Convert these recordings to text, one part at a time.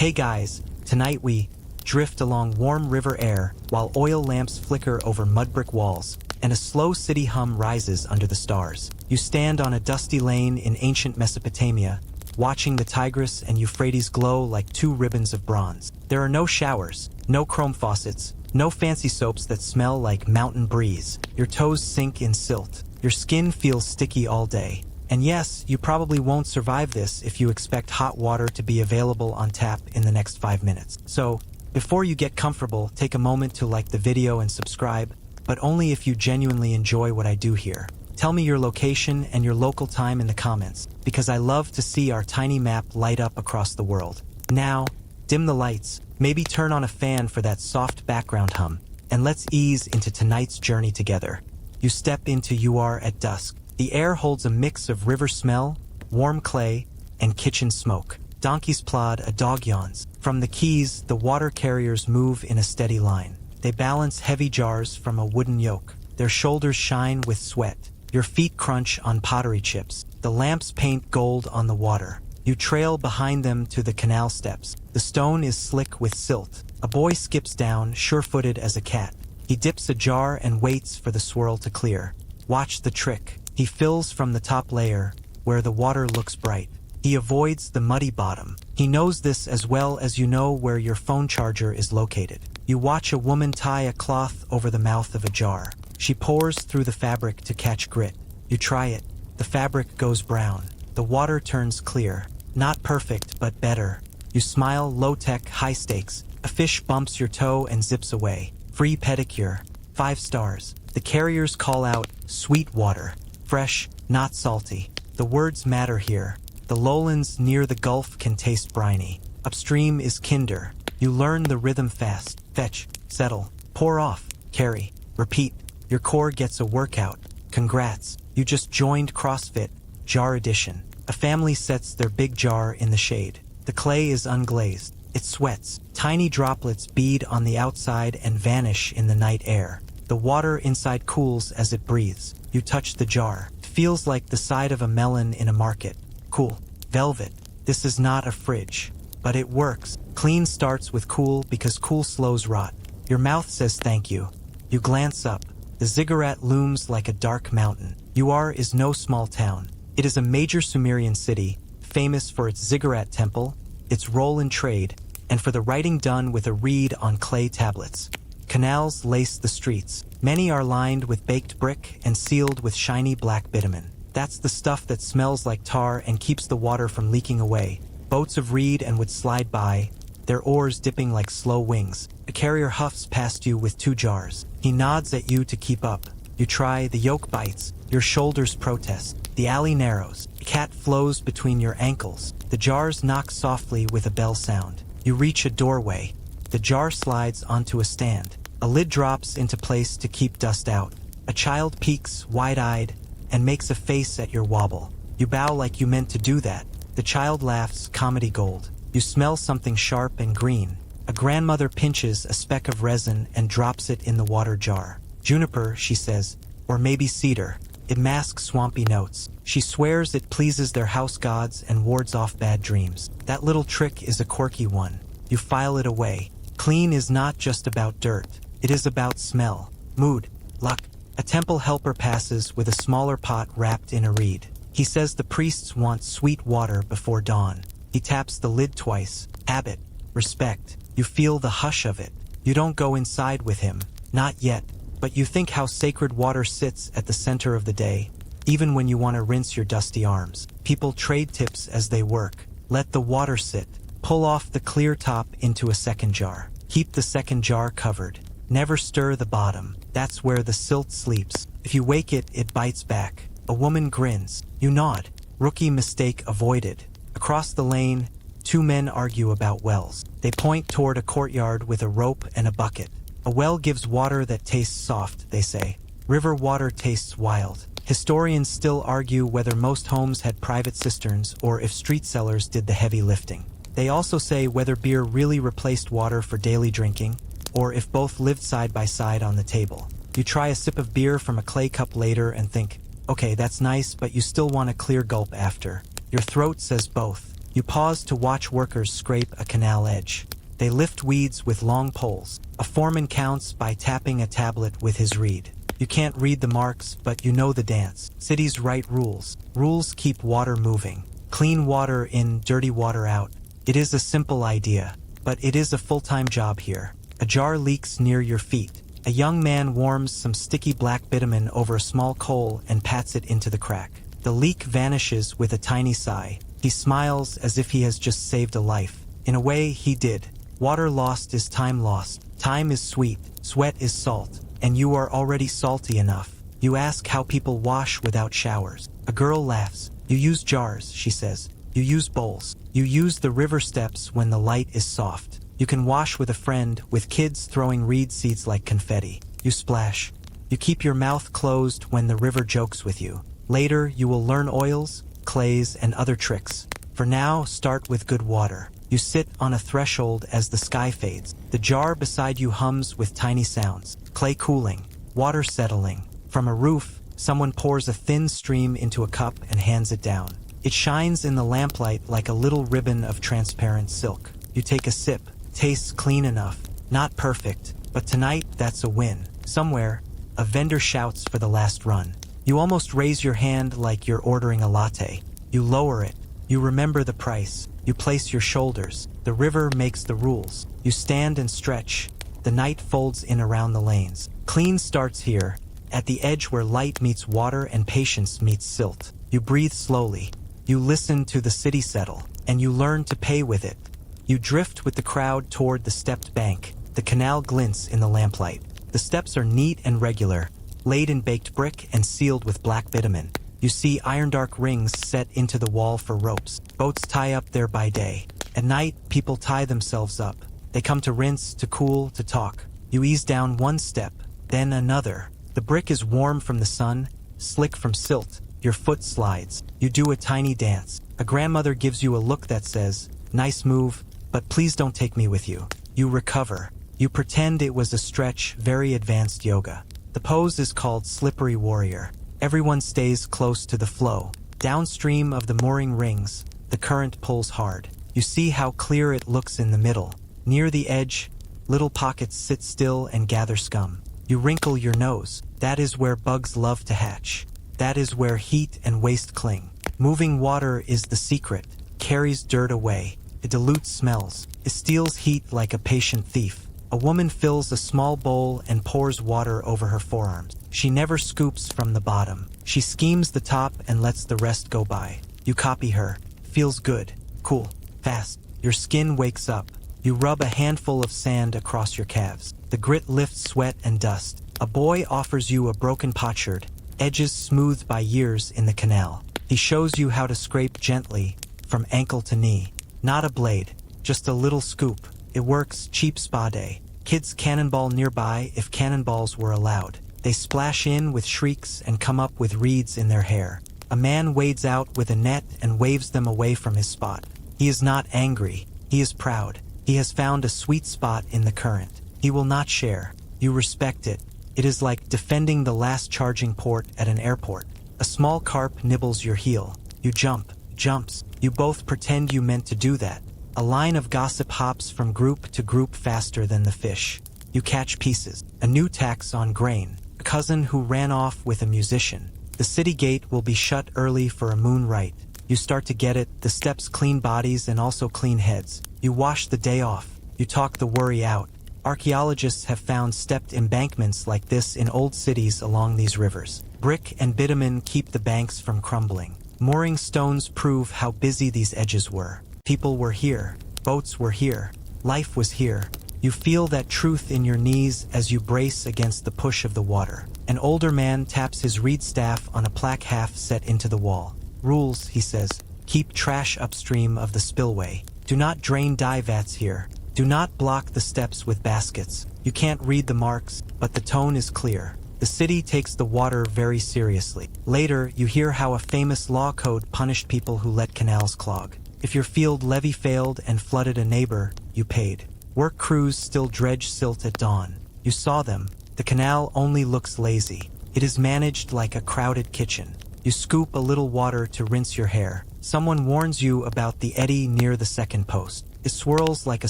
Hey guys, tonight we drift along warm river air while oil lamps flicker over mud brick walls and a slow city hum rises under the stars. You stand on a dusty lane in ancient Mesopotamia, watching the Tigris and Euphrates glow like two ribbons of bronze. There are no showers, no chrome faucets, no fancy soaps that smell like mountain breeze. Your toes sink in silt. Your skin feels sticky all day. And yes, you probably won't survive this if you expect hot water to be available on tap in the next 5 minutes. So, before you get comfortable, take a moment to like the video and subscribe, but only if you genuinely enjoy what I do here. Tell me your location and your local time in the comments, because I love to see our tiny map light up across the world. Now, dim the lights, maybe turn on a fan for that soft background hum, and let's ease into tonight's journey together. You step into Ur at dusk. The air holds a mix of river smell, warm clay, and kitchen smoke. Donkeys plod, a dog yawns. From the quays, the water carriers move in a steady line. They balance heavy jars from a wooden yoke. Their shoulders shine with sweat. Your feet crunch on pottery chips. The lamps paint gold on the water. You trail behind them to the canal steps. The stone is slick with silt. A boy skips down, sure-footed as a cat. He dips a jar and waits for the swirl to clear. Watch the trick. He fills from the top layer, where the water looks bright. He avoids the muddy bottom. He knows this as well as you know where your phone charger is located. You watch a woman tie a cloth over the mouth of a jar. She pours through the fabric to catch grit. You try it. The fabric goes brown. The water turns clear. Not perfect, but better. You smile, low-tech, high stakes. A fish bumps your toe and zips away. Free pedicure. 5 stars. The carriers call out, sweet water. Fresh, not salty. The words matter here. The lowlands near the Gulf can taste briny. Upstream is kinder. You learn the rhythm fast. Fetch, settle, pour off, carry, repeat. Your core gets a workout. Congrats, you just joined CrossFit, Jar Edition. A family sets their big jar in the shade. The clay is unglazed. It sweats. Tiny droplets bead on the outside and vanish in the night air. The water inside cools as it breathes. You touch the jar. It feels like the side of a melon in a market. Cool. Velvet. This is not a fridge. But it works. Clean starts with cool because cool slows rot. Your mouth says thank you. You glance up. The ziggurat looms like a dark mountain. Ur is no small town. It is a major Sumerian city, famous for its ziggurat temple, its role in trade, and for the writing done with a reed on clay tablets. Canals lace the streets. Many are lined with baked brick and sealed with shiny black bitumen. That's the stuff that smells like tar and keeps the water from leaking away. Boats of reed and wood slide by, their oars dipping like slow wings. A carrier huffs past you with 2 jars. He nods at you to keep up. You try, the yoke bites. Your shoulders protest. The alley narrows. A cat flows between your ankles. The jars knock softly with a bell sound. You reach a doorway. The jar slides onto a stand. A lid drops into place to keep dust out. A child peeks, wide-eyed, and makes a face at your wobble. You bow like you meant to do that. The child laughs, comedy gold. You smell something sharp and green. A grandmother pinches a speck of resin and drops it in the water jar. Juniper, she says, or maybe cedar. It masks swampy notes. She swears it pleases their house gods and wards off bad dreams. That little trick is a quirky one. You file it away. Clean is not just about dirt. It is about smell, mood, luck. A temple helper passes with a smaller pot wrapped in a reed. He says the priests want sweet water before dawn. He taps the lid twice. Habit, respect. You feel the hush of it. You don't go inside with him. Not yet. But you think how sacred water sits at the center of the day. Even when you want to rinse your dusty arms. People trade tips as they work. Let the water sit. Pull off the clear top into a second jar. Keep the second jar covered. Never stir the bottom. That's where the silt sleeps. If you wake it, it bites back. A woman grins. You nod. Rookie mistake avoided. Across the lane, 2 men argue about wells. They point toward a courtyard with a rope and a bucket. A well gives water that tastes soft, they say. River water tastes wild. Historians still argue whether most homes had private cisterns or if street sellers did the heavy lifting. They also say whether beer really replaced water for daily drinking, or if both lived side by side on the table. You try a sip of beer from a clay cup later and think, okay, that's nice, but you still want a clear gulp after. Your throat says both. You pause to watch workers scrape a canal edge. They lift weeds with long poles. A foreman counts by tapping a tablet with his reed. You can't read the marks, but you know the dance. Cities write rules. Rules keep water moving. Clean water in, dirty water out. It is a simple idea, but it is a full-time job here. A jar leaks near your feet. A young man warms some sticky black bitumen over a small coal and pats it into the crack. The leak vanishes with a tiny sigh. He smiles as if he has just saved a life. In a way, he did. Water lost is time lost. Time is sweet, sweat is salt, and you are already salty enough. You ask how people wash without showers. A girl laughs. You use jars, she says. You use bowls. You use the river steps when the light is soft. You can wash with a friend, with kids throwing reed seeds like confetti. You splash. You keep your mouth closed when the river jokes with you. Later, you will learn oils, clays, and other tricks. For now, start with good water. You sit on a threshold as the sky fades. The jar beside you hums with tiny sounds. Clay cooling, water settling. From a roof, someone pours a thin stream into a cup and hands it down. It shines in the lamplight like a little ribbon of transparent silk. You take a sip. Tastes clean enough. Not perfect, but tonight that's a win. Somewhere, a vendor shouts for the last run. You almost raise your hand like you're ordering a latte. You lower it. You remember the price. You place your shoulders. The river makes the rules. You stand and stretch. The night folds in around the lanes. Clean starts here, at the edge where light meets water and patience meets silt. You breathe slowly. You listen to the city settle, and you learn to pay with it. You drift with the crowd toward the stepped bank. The canal glints in the lamplight. The steps are neat and regular, laid in baked brick and sealed with black bitumen. You see iron-dark rings set into the wall for ropes. Boats tie up there by day. At night, people tie themselves up. They come to rinse, to cool, to talk. You ease down one step, then another. The brick is warm from the sun, slick from silt. Your foot slides. You do a tiny dance. A grandmother gives you a look that says, "Nice move, but please don't take me with you." You recover. You pretend it was a stretch, very advanced yoga. The pose is called Slippery Warrior. Everyone stays close to the flow. Downstream of the mooring rings, the current pulls hard. You see how clear it looks in the middle. Near the edge, little pockets sit still and gather scum. You wrinkle your nose. That is where bugs love to hatch. That is where heat and waste cling. Moving water is the secret. Carries dirt away. It dilutes smells. It steals heat like a patient thief. A woman fills a small bowl and pours water over her forearms. She never scoops from the bottom. She schemes the top and lets the rest go by. You copy her. Feels good. Cool. Fast. Your skin wakes up. You rub a handful of sand across your calves. The grit lifts sweat and dust. A boy offers you a broken potsherd, edges smoothed by years in the canal. He shows you how to scrape gently, from ankle to knee. Not a blade, just a little scoop. It works, cheap spa day. Kids cannonball nearby if cannonballs were allowed. They splash in with shrieks and come up with reeds in their hair. A man wades out with a net and waves them away from his spot. He is not angry. He is proud. He has found a sweet spot in the current. He will not share. You respect it. It is like defending the last charging port at an airport. A small carp nibbles your heel. You jump. Jumps. You both pretend you meant to do that. A line of gossip hops from group to group faster than the fish. You catch pieces. A new tax on grain. A cousin who ran off with a musician. The city gate will be shut early for a moon rite. You start to get it. The steps clean bodies and also clean heads. You wash the day off. You talk the worry out. Archaeologists have found stepped embankments like this in old cities along these rivers. Brick and bitumen keep the banks from crumbling. Mooring stones prove how busy these edges were. People were here. Boats were here. Life was here. You feel that truth in your knees as you brace against the push of the water. An older man taps his reed staff on a plaque half set into the wall. Rules, he says. Keep trash upstream of the spillway. Do not drain dye vats here. Do not block the steps with baskets. You can't read the marks, but the tone is clear. The city takes the water very seriously. Later, you hear how a famous law code punished people who let canals clog. If your field levee failed and flooded a neighbor, you paid. Work crews still dredge silt at dawn. You saw them. The canal only looks lazy. It is managed like a crowded kitchen. You scoop a little water to rinse your hair. Someone warns you about the eddy near the second post. It swirls like a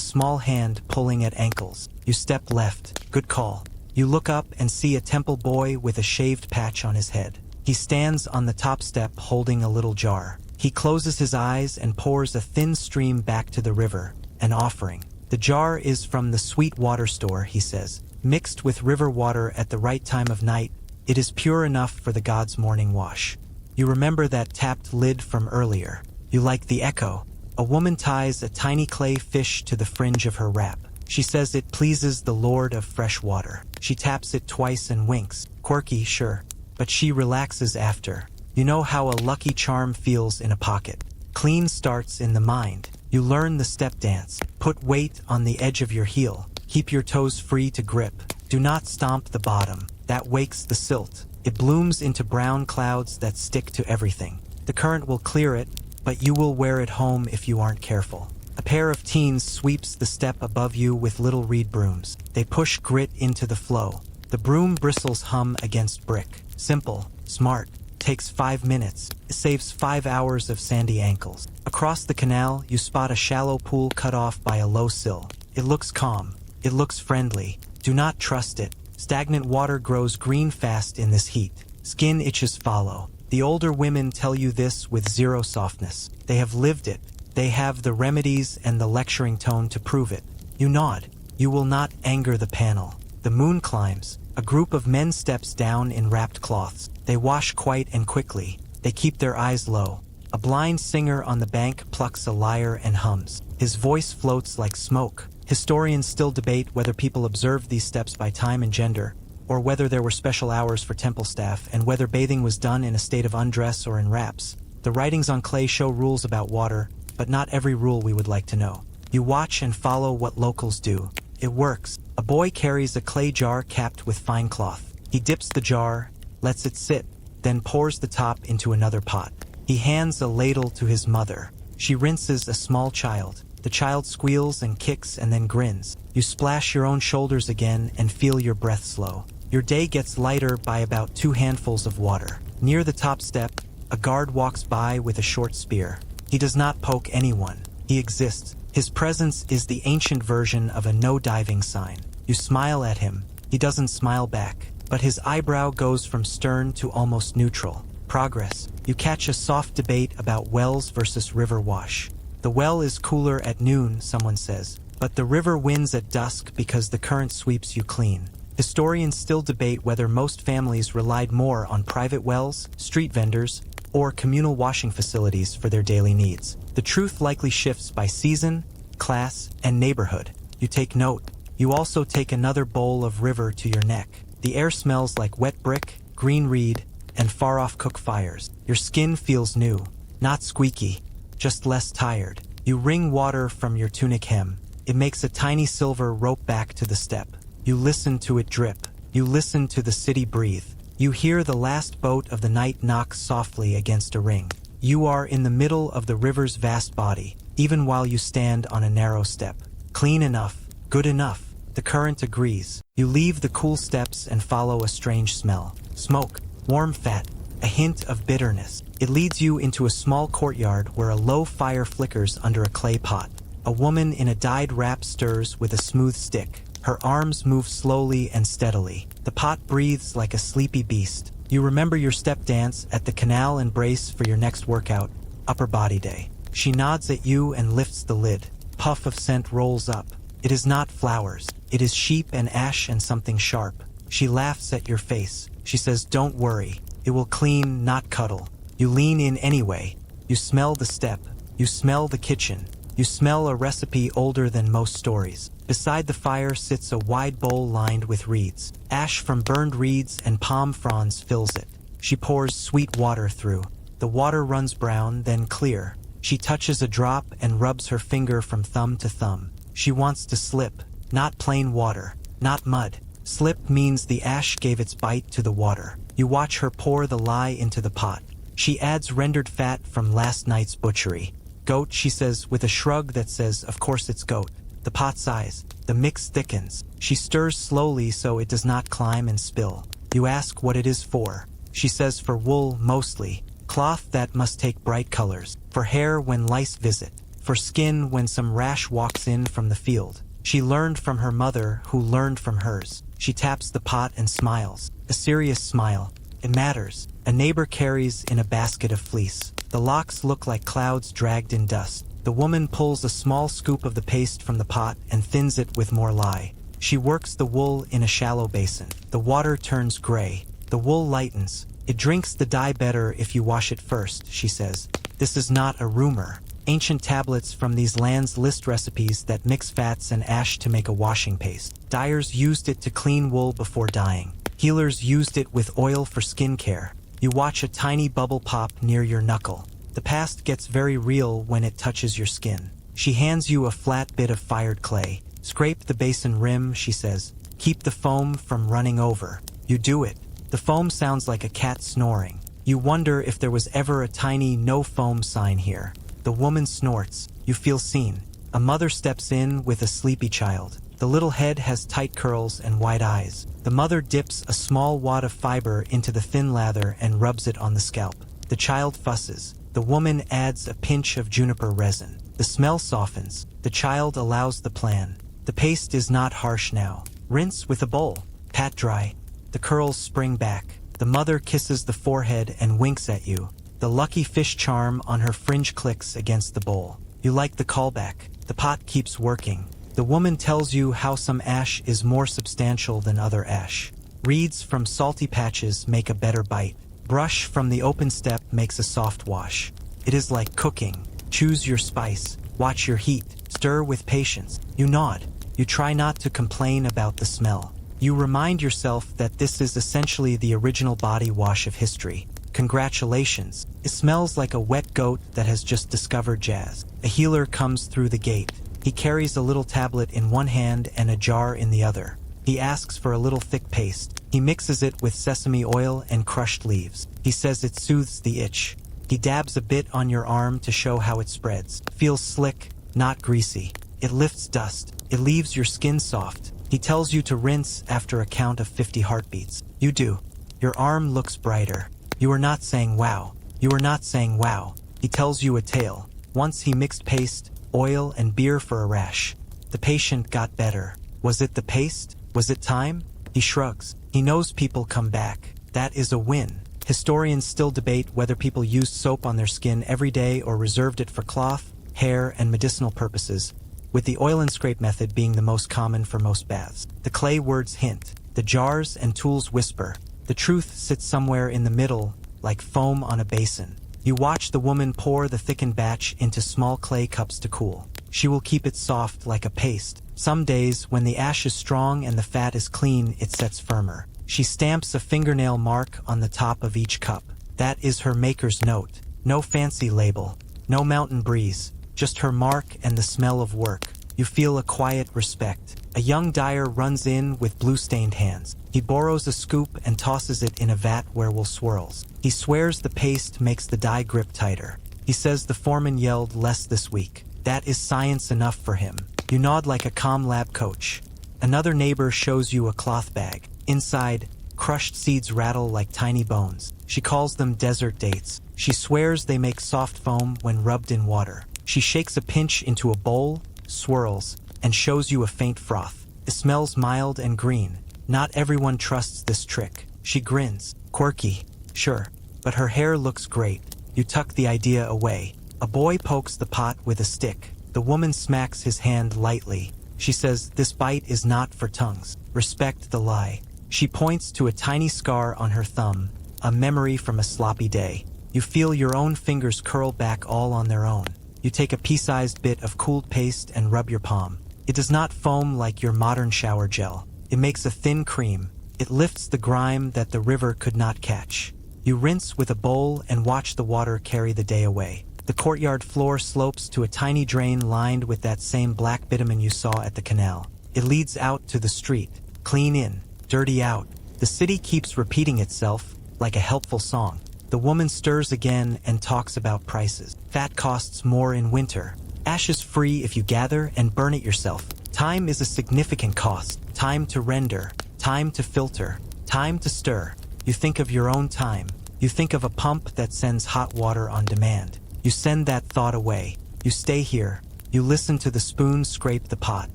small hand pulling at ankles. You step left. Good call. You look up and see a temple boy with a shaved patch on his head. He stands on the top step holding a little jar. He closes his eyes and pours a thin stream back to the river, an offering. The jar is from the sweet water store, he says. Mixed with river water at the right time of night, it is pure enough for the god's morning wash. You remember that tapped lid from earlier. You like the echo. A woman ties a tiny clay fish to the fringe of her wrap. She says it pleases the Lord of fresh water. She taps it twice and winks. Quirky, sure. But she relaxes after. You know how a lucky charm feels in a pocket. Clean starts in the mind. You learn the step dance. Put weight on the edge of your heel. Keep your toes free to grip. Do not stomp the bottom. That wakes the silt. It blooms into brown clouds that stick to everything. The current will clear it, but you will wear it home if you aren't careful. A pair of teens sweeps the step above you with little reed brooms. They push grit into the flow. The broom bristles hum against brick. Simple, smart, takes 5 minutes. It saves 5 hours of sandy ankles. Across the canal, you spot a shallow pool cut off by a low sill. It looks calm. It looks friendly. Do not trust it. Stagnant water grows green fast in this heat. Skin itches follow. The older women tell you this with zero softness. They have lived it. They have the remedies and the lecturing tone to prove it. You nod. You will not anger the panel. The moon climbs. A group of men steps down in wrapped cloths. They wash quite and quickly. They keep their eyes low. A blind singer on the bank plucks a lyre and hums. His voice floats like smoke. Historians still debate whether people observed these steps by time and gender, or whether there were special hours for temple staff, and whether bathing was done in a state of undress or in wraps. The writings on clay show rules about water, but not every rule we would like to know. You watch and follow what locals do. It works. A boy carries a clay jar capped with fine cloth. He dips the jar, lets it sit, then pours the top into another pot. He hands a ladle to his mother. She rinses a small child. The child squeals and kicks and then grins. You splash your own shoulders again and feel your breath slow. Your day gets lighter by about 2 handfuls of water. Near the top step, a guard walks by with a short spear. He does not poke anyone. He exists. His presence is the ancient version of a no-diving sign. You smile at him. He doesn't smile back, but his eyebrow goes from stern to almost neutral. Progress. You catch a soft debate about wells versus river wash. The well is cooler at noon, someone says, but the river wins at dusk because the current sweeps you clean. Historians still debate whether most families relied more on private wells, street vendors, or communal washing facilities for their daily needs. The truth likely shifts by season, class, and neighborhood. You take note. You also take another bowl of river to your neck. The air smells like wet brick, green reed, and far-off cook fires. Your skin feels new, not squeaky, just less tired. You wring water from your tunic hem. It makes a tiny silver rope back to the step. You listen to it drip. You listen to the city breathe. You hear the last boat of the night knock softly against a ring. You are in the middle of the river's vast body, even while you stand on a narrow step. Clean enough, good enough. The current agrees. You leave the cool steps and follow a strange smell. Smoke, warm fat, a hint of bitterness. It leads you into a small courtyard where a low fire flickers under a clay pot. A woman in a dyed wrap stirs with a smooth stick. Her arms move slowly and steadily. The pot breathes like a sleepy beast. You remember your step dance at the canal and brace for your next workout, upper body day. She nods at you and lifts the lid. Puff of scent rolls up. It is not flowers. It is sheep and ash and something sharp. She laughs at your face. She says, "Don't worry. It will clean, not cuddle." You lean in anyway. You smell the step. You smell the kitchen. You smell a recipe older than most stories. Beside the fire sits a wide bowl lined with reeds. Ash from burned reeds and palm fronds fills it. She pours sweet water through. The water runs brown, then clear. She touches a drop and rubs her finger from thumb to thumb. She wants to slip. Not plain water. Not mud. Slip means the ash gave its bite to the water. You watch her pour the lye into the pot. She adds rendered fat from last night's butchery. Goat, she says, with a shrug that says, "Of course it's goat." The pot sighs. The mix thickens. She stirs slowly so it does not climb and spill. You ask what it is for. She says for wool, mostly. cloth that must take bright colors, for hair when lice visit, for skin when some rash walks in from the field. She learned from her mother, who learned from hers. She taps the pot and smiles. A serious smile. It matters. A neighbor carries in a basket of fleece. The locks look like clouds dragged in dust. The woman pulls a small scoop of the paste from the pot and thins it with more lye. She works the wool in a shallow basin. The water turns gray. The wool lightens. It drinks the dye better if you wash it first, she says. This is not a rumor. Ancient tablets from these lands list recipes that mix fats and ash to make a washing paste. Dyers used it to clean wool before dyeing. Healers used it with oil for skin care. You watch a tiny bubble pop near your knuckle. The past gets very real when it touches your skin. She hands you a flat bit of fired clay. Scrape the basin rim, she says. Keep the foam from running over. You do it. The foam sounds like a cat snoring. You wonder if there was ever a tiny no foam sign here. The woman snorts. You feel seen. A mother steps in with a sleepy child. The little head has tight curls and wide eyes. The mother dips a small wad of fiber into the thin lather and rubs it on the scalp. The child fusses. The woman adds a pinch of juniper resin. The smell softens. The child allows the plan. The paste is not harsh now. Rinse with a bowl. Pat dry. The curls spring back. The mother kisses the forehead and winks at you. The lucky fish charm on her fringe clicks against the bowl. You like the callback. The pot keeps working. The woman tells you how some ash is more substantial than other ash. Reeds from salty patches make a better bite. Brush from the open step makes a soft wash. It is like cooking. Choose your spice. Watch your heat. Stir with patience. You nod. You try not to complain about the smell. You remind yourself that this is essentially the original body wash of history. Congratulations. It smells like a wet goat that has just discovered jazz. A healer comes through the gate. He carries a little tablet in one hand and a jar in the other. He asks for a little thick paste. He mixes it with sesame oil and crushed leaves. He says it soothes the itch. He dabs a bit on your arm to show how it spreads. Feels slick, not greasy. It lifts dust. It leaves your skin soft. He tells you to rinse after a count of 50 heartbeats. You do. Your arm looks brighter. You are not saying wow. You are not saying wow. He tells you a tale. Once he mixed paste, oil, and beer for a rash. The patient got better. Was it the paste? Was it time? He shrugs. He knows people come back. That is a win. Historians still debate whether people used soap on their skin every day or reserved it for cloth, hair, and medicinal purposes, with the oil and scrape method being the most common for most baths. The clay words hint. The jars and tools whisper. The truth sits somewhere in the middle, like foam on a basin. You watch the woman pour the thickened batch into small clay cups to cool. She will keep it soft like a paste. Some days, when the ash is strong and the fat is clean, it sets firmer. She stamps a fingernail mark on the top of each cup. That is her maker's note. No fancy label. No mountain breeze. Just her mark and the smell of work. You feel a quiet respect. A young dyer runs in with blue-stained hands. He borrows a scoop and tosses it in a vat where wool swirls. He swears the paste makes the dye grip tighter. He says the foreman yelled less this week. That is science enough for him. You nod like a calm lab coach. Another neighbor shows you a cloth bag. Inside, crushed seeds rattle like tiny bones. She calls them desert dates. She swears they make soft foam when rubbed in water. She shakes a pinch into a bowl, swirls, and shows you a faint froth. It smells mild and green. Not everyone trusts this trick. She grins. Quirky. Sure. But her hair looks great. You tuck the idea away. A boy pokes the pot with a stick. The woman smacks his hand lightly. She says, "This bite is not for tongues. Respect the lie." She points to a tiny scar on her thumb, a memory from a sloppy day. You feel your own fingers curl back all on their own. You take a pea-sized bit of cooled paste and rub your palm. It does not foam like your modern shower gel. It makes a thin cream. It lifts the grime that the river could not catch. You rinse with a bowl and watch the water carry the day away. The courtyard floor slopes to a tiny drain lined with that same black bitumen you saw at the canal. It leads out to the street. Clean in, dirty out. The city keeps repeating itself, like a helpful song. The woman stirs again and talks about prices. Fat costs more in winter. Ash is free if you gather and burn it yourself. Time is a significant cost. Time to render. Time to filter. Time to stir. You think of your own time. You think of a pump that sends hot water on demand. You send that thought away. You stay here. You listen to the spoon scrape the pot.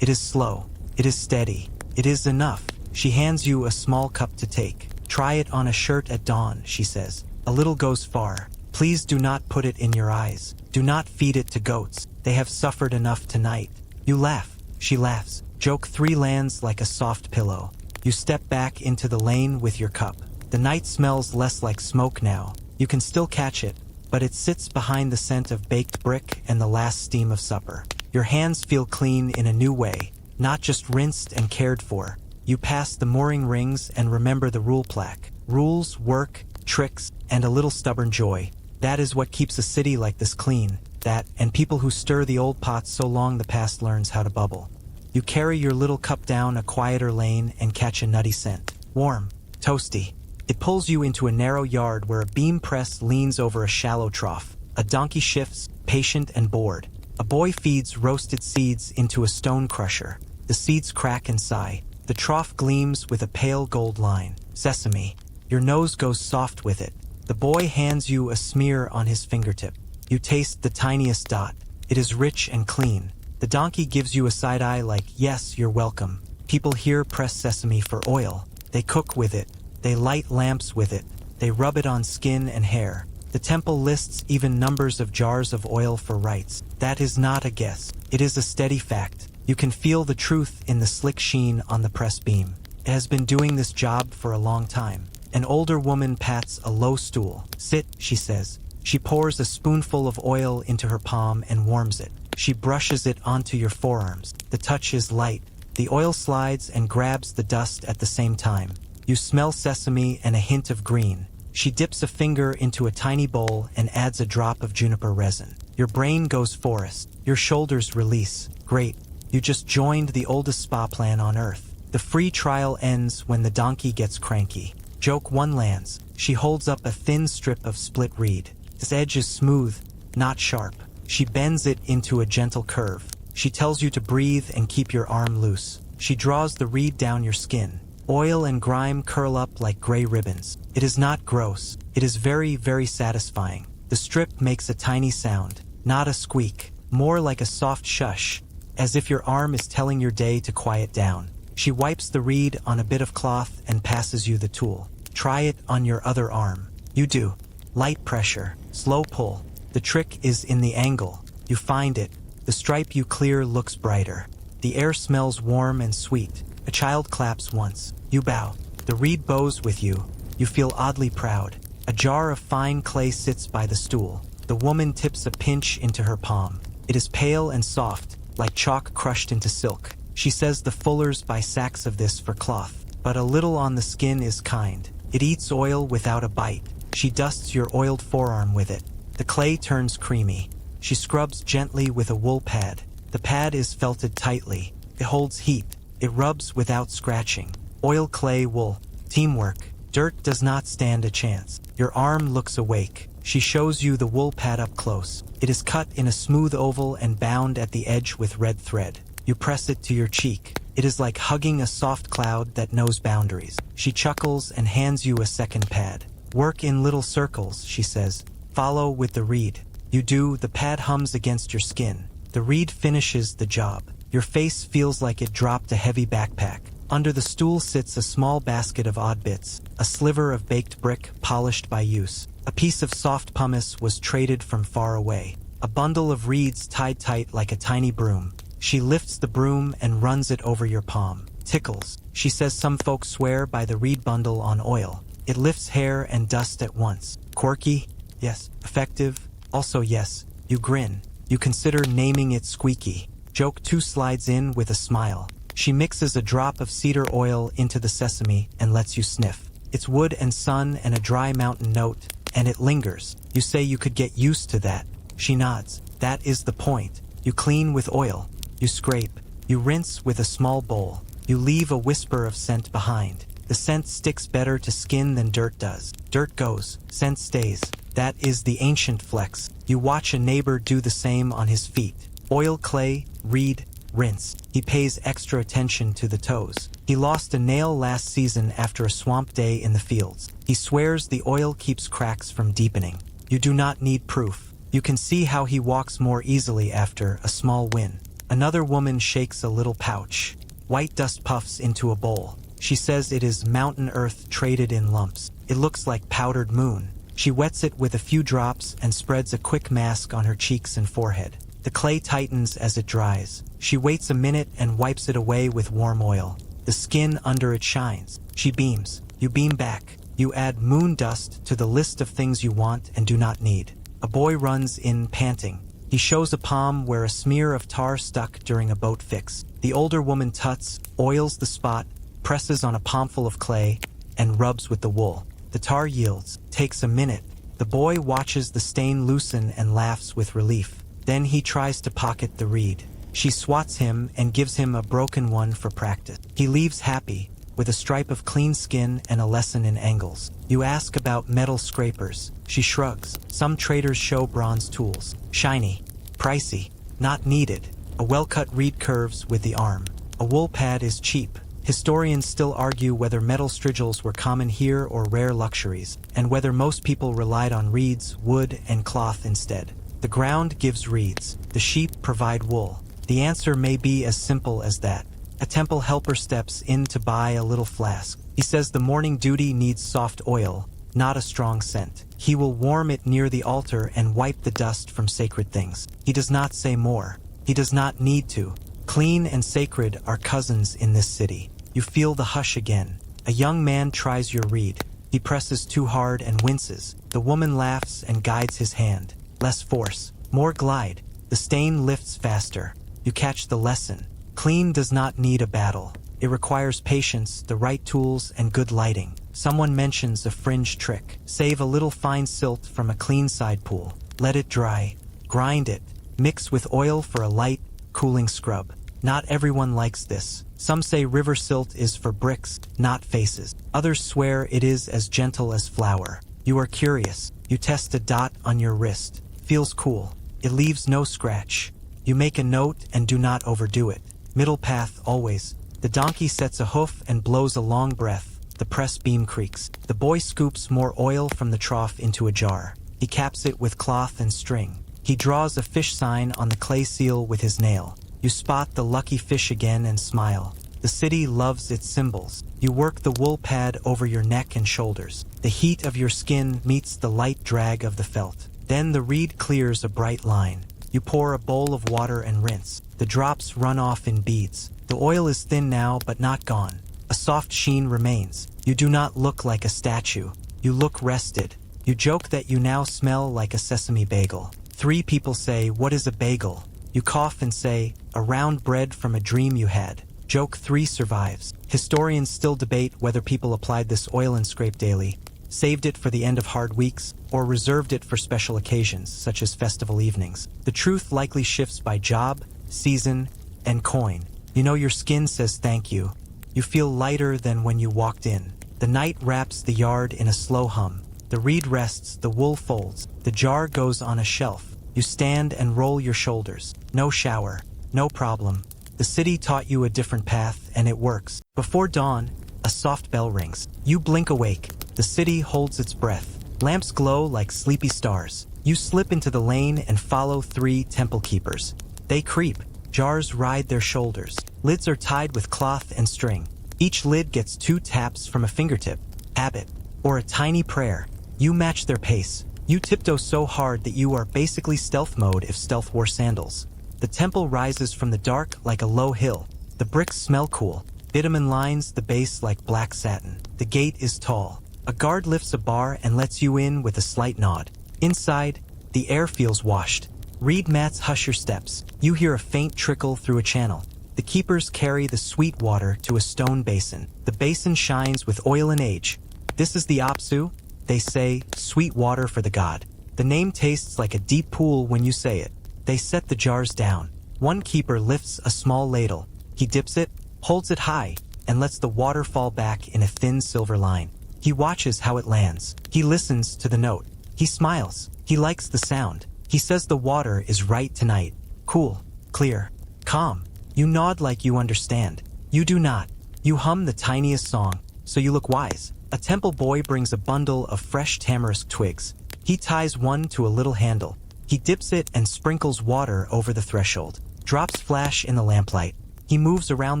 It is slow. It is steady. It is enough. She hands you a small cup to take. Try it on a shirt at dawn, she says. A little goes far. Please do not put it in your eyes. Do not feed it to goats. They have suffered enough tonight. You laugh. She laughs. Joke 3 lands like a soft pillow. You step back into the lane with your cup. The night smells less like smoke now. You can still catch it, but it sits behind the scent of baked brick and the last steam of supper. Your hands feel clean in a new way, not just rinsed and cared for. You pass the mooring rings and remember the rule plaque. Rules, work, tricks, and a little stubborn joy. That is what keeps a city like this clean. That, and people who stir the old pots so long the past learns how to bubble. You carry your little cup down a quieter lane and catch a nutty scent. Warm, toasty. It pulls you into a narrow yard where a beam press leans over a shallow trough. A donkey shifts, patient and bored. A boy feeds roasted seeds into a stone crusher. The seeds crack and sigh. The trough gleams with a pale gold line. Sesame. Your nose goes soft with it. The boy hands you a smear on his fingertip. You taste the tiniest dot. It is rich and clean. The donkey gives you a side eye like, yes, you're welcome. People here press sesame for oil. They cook with it. They light lamps with it. They rub it on skin and hair. The temple lists even numbers of jars of oil for rites. That is not a guess. It is a steady fact. You can feel the truth in the slick sheen on the press beam. It has been doing this job for a long time. An older woman pats a low stool. Sit, she says. She pours a spoonful of oil into her palm and warms it. She brushes it onto your forearms. The touch is light. The oil slides and grabs the dust at the same time. You smell sesame and a hint of green. She dips a finger into a tiny bowl and adds a drop of juniper resin. Your brain goes forest. Your shoulders release. Great. You just joined the oldest spa plan on Earth. The free trial ends when the donkey gets cranky. Joke 1 lands. She holds up a thin strip of split reed. Its edge is smooth, not sharp. She bends it into a gentle curve. She tells you to breathe and keep your arm loose. She draws the reed down your skin. Oil and grime curl up like gray ribbons. It is not gross. It is very, very satisfying. The strip makes a tiny sound, not a squeak, more like a soft shush, as if your arm is telling your day to quiet down. She wipes the reed on a bit of cloth and passes you the tool. Try it on your other arm. You do. Light pressure, slow pull. The trick is in the angle. You find it. The stripe you clear looks brighter. The air smells warm and sweet. A child claps once. You bow. The reed bows with you. You feel oddly proud. A jar of fine clay sits by the stool. The woman tips a pinch into her palm. It is pale and soft, like chalk crushed into silk. She says the fullers buy sacks of this for cloth, but a little on the skin is kind. It eats oil without a bite. She dusts your oiled forearm with it. The clay turns creamy. She scrubs gently with a wool pad. The pad is felted tightly. It holds heat. It rubs without scratching. Oil, clay, wool. Teamwork. Dirt does not stand a chance. Your arm looks awake. She shows you the wool pad up close. It is cut in a smooth oval and bound at the edge with red thread. You press it to your cheek. It is like hugging a soft cloud that knows boundaries. She chuckles and hands you a second pad. Work in little circles, she says. Follow with the reed. You do. The pad hums against your skin. The reed finishes the job. Your face feels like it dropped a heavy backpack. Under the stool sits a small basket of odd bits. A sliver of baked brick polished by use. A piece of soft pumice was traded from far away. A bundle of reeds tied tight like a tiny broom. She lifts the broom and runs it over your palm. Tickles. She says some folks swear by the reed bundle on oil. It lifts hair and dust at once. Quirky? Yes. Effective? Also yes. You grin. You consider naming it Squeaky. Joke 2 slides in with a smile. She mixes a drop of cedar oil into the sesame and lets you sniff. It's wood and sun and a dry mountain note, and it lingers. You say you could get used to that. She nods. That is the point. You clean with oil. You scrape. You rinse with a small bowl. You leave a whisper of scent behind. The scent sticks better to skin than dirt does. Dirt goes. Scent stays. That is the ancient flex. You watch a neighbor do the same on his feet. Oil, clay, reed, rinse. He pays extra attention to the toes. He lost a nail last season after a swamp day in the fields. He swears the oil keeps cracks from deepening. You do not need proof. You can see how he walks more easily after a small win. Another woman shakes a little pouch. White dust puffs into a bowl. She says it is mountain earth traded in lumps. It looks like powdered moon. She wets it with a few drops and spreads a quick mask on her cheeks and forehead. The clay tightens as it dries. She waits a minute and wipes it away with warm oil. The skin under it shines. She beams. You beam back. You add moon dust to the list of things you want and do not need. A boy runs in panting. He shows a palm where a smear of tar stuck during a boat fix. The older woman tuts, oils the spot, presses on a palmful of clay, and rubs with the wool. The tar yields. Takes a minute. The boy watches the stain loosen and laughs with relief. Then he tries to pocket the reed. She swats him and gives him a broken one for practice. He leaves happy, with a stripe of clean skin and a lesson in angles. You ask about metal scrapers. She shrugs. Some traders show bronze tools. Shiny. Pricey. Not needed. A well-cut reed curves with the arm. A wool pad is cheap. Historians still argue whether metal strigils were common here or rare luxuries, and whether most people relied on reeds, wood, and cloth instead. The ground gives reeds. The sheep provide wool. The answer may be as simple as that. A temple helper steps in to buy a little flask. He says the morning duty needs soft oil, not a strong scent. He will warm it near the altar and wipe the dust from sacred things. He does not say more. He does not need to. Clean and sacred are cousins in this city. You feel the hush again. A young man tries your reed. He presses too hard and winces. The woman laughs and guides his hand. Less force. More glide. The stain lifts faster. You catch the lesson. Clean does not need a battle. It requires patience, the right tools, and good lighting. Someone mentions a fringe trick. Save a little fine silt from a clean side pool. Let it dry. Grind it. Mix with oil for a light, cooling scrub. Not everyone likes this. Some say river silt is for bricks, not faces. Others swear it is as gentle as flour. You are curious. You test a dot on your wrist. Feels cool. It leaves no scratch. You make a note and do not overdo it. Middle path always. The donkey sets a hoof and blows a long breath. The press beam creaks. The boy scoops more oil from the trough into a jar. He caps it with cloth and string. He draws a fish sign on the clay seal with his nail. You spot the lucky fish again and smile. The city loves its symbols. You work the wool pad over your neck and shoulders. The heat of your skin meets the light drag of the felt. Then the reed clears a bright line. You pour a bowl of water and rinse. The drops run off in beads. The oil is thin now but not gone. A soft sheen remains. You do not look like a statue. You look rested. You joke that you now smell like a sesame bagel. 3 people say, "What is a bagel?" You cough and say, "A round bread from a dream you had." Joke 3 survives. Historians still debate whether people applied this oil and scrape daily, saved it for the end of hard weeks, or reserved it for special occasions, such as festival evenings. The truth likely shifts by job, season, and coin. You know your skin says thank you. You feel lighter than when you walked in. The night wraps the yard in a slow hum. The reed rests, the wool folds. The jar goes on a shelf. You stand and roll your shoulders. No shower. No problem. The city taught you a different path, and it works. Before dawn, a soft bell rings. You blink awake. The city holds its breath. Lamps glow like sleepy stars. You slip into the lane and follow 3 temple keepers. They creep. Jars ride their shoulders. Lids are tied with cloth and string. Each lid gets 2 taps from a fingertip, habit, or a tiny prayer. You match their pace. You tiptoe so hard that you are basically stealth mode if stealth wore sandals. The temple rises from the dark like a low hill. The bricks smell cool. Bitumen lines the base like black satin. The gate is tall. A guard lifts a bar and lets you in with a slight nod. Inside, the air feels washed. Reed mats hush your steps. You hear a faint trickle through a channel. The keepers carry the sweet water to a stone basin. The basin shines with oil and age. This is the Apsu, they say, sweet water for the god. The name tastes like a deep pool when you say it. They set the jars down. One keeper lifts a small ladle. He dips it, holds it high, and lets the water fall back in a thin silver line. He watches how it lands. He listens to the note. He smiles. He likes the sound. He says the water is right tonight. Cool, clear, calm. You nod like you understand. You do not. You hum the tiniest song, so you look wise. A temple boy brings a bundle of fresh tamarisk twigs. He ties one to a little handle. He dips it and sprinkles water over the threshold. Drops flash in the lamplight. He moves around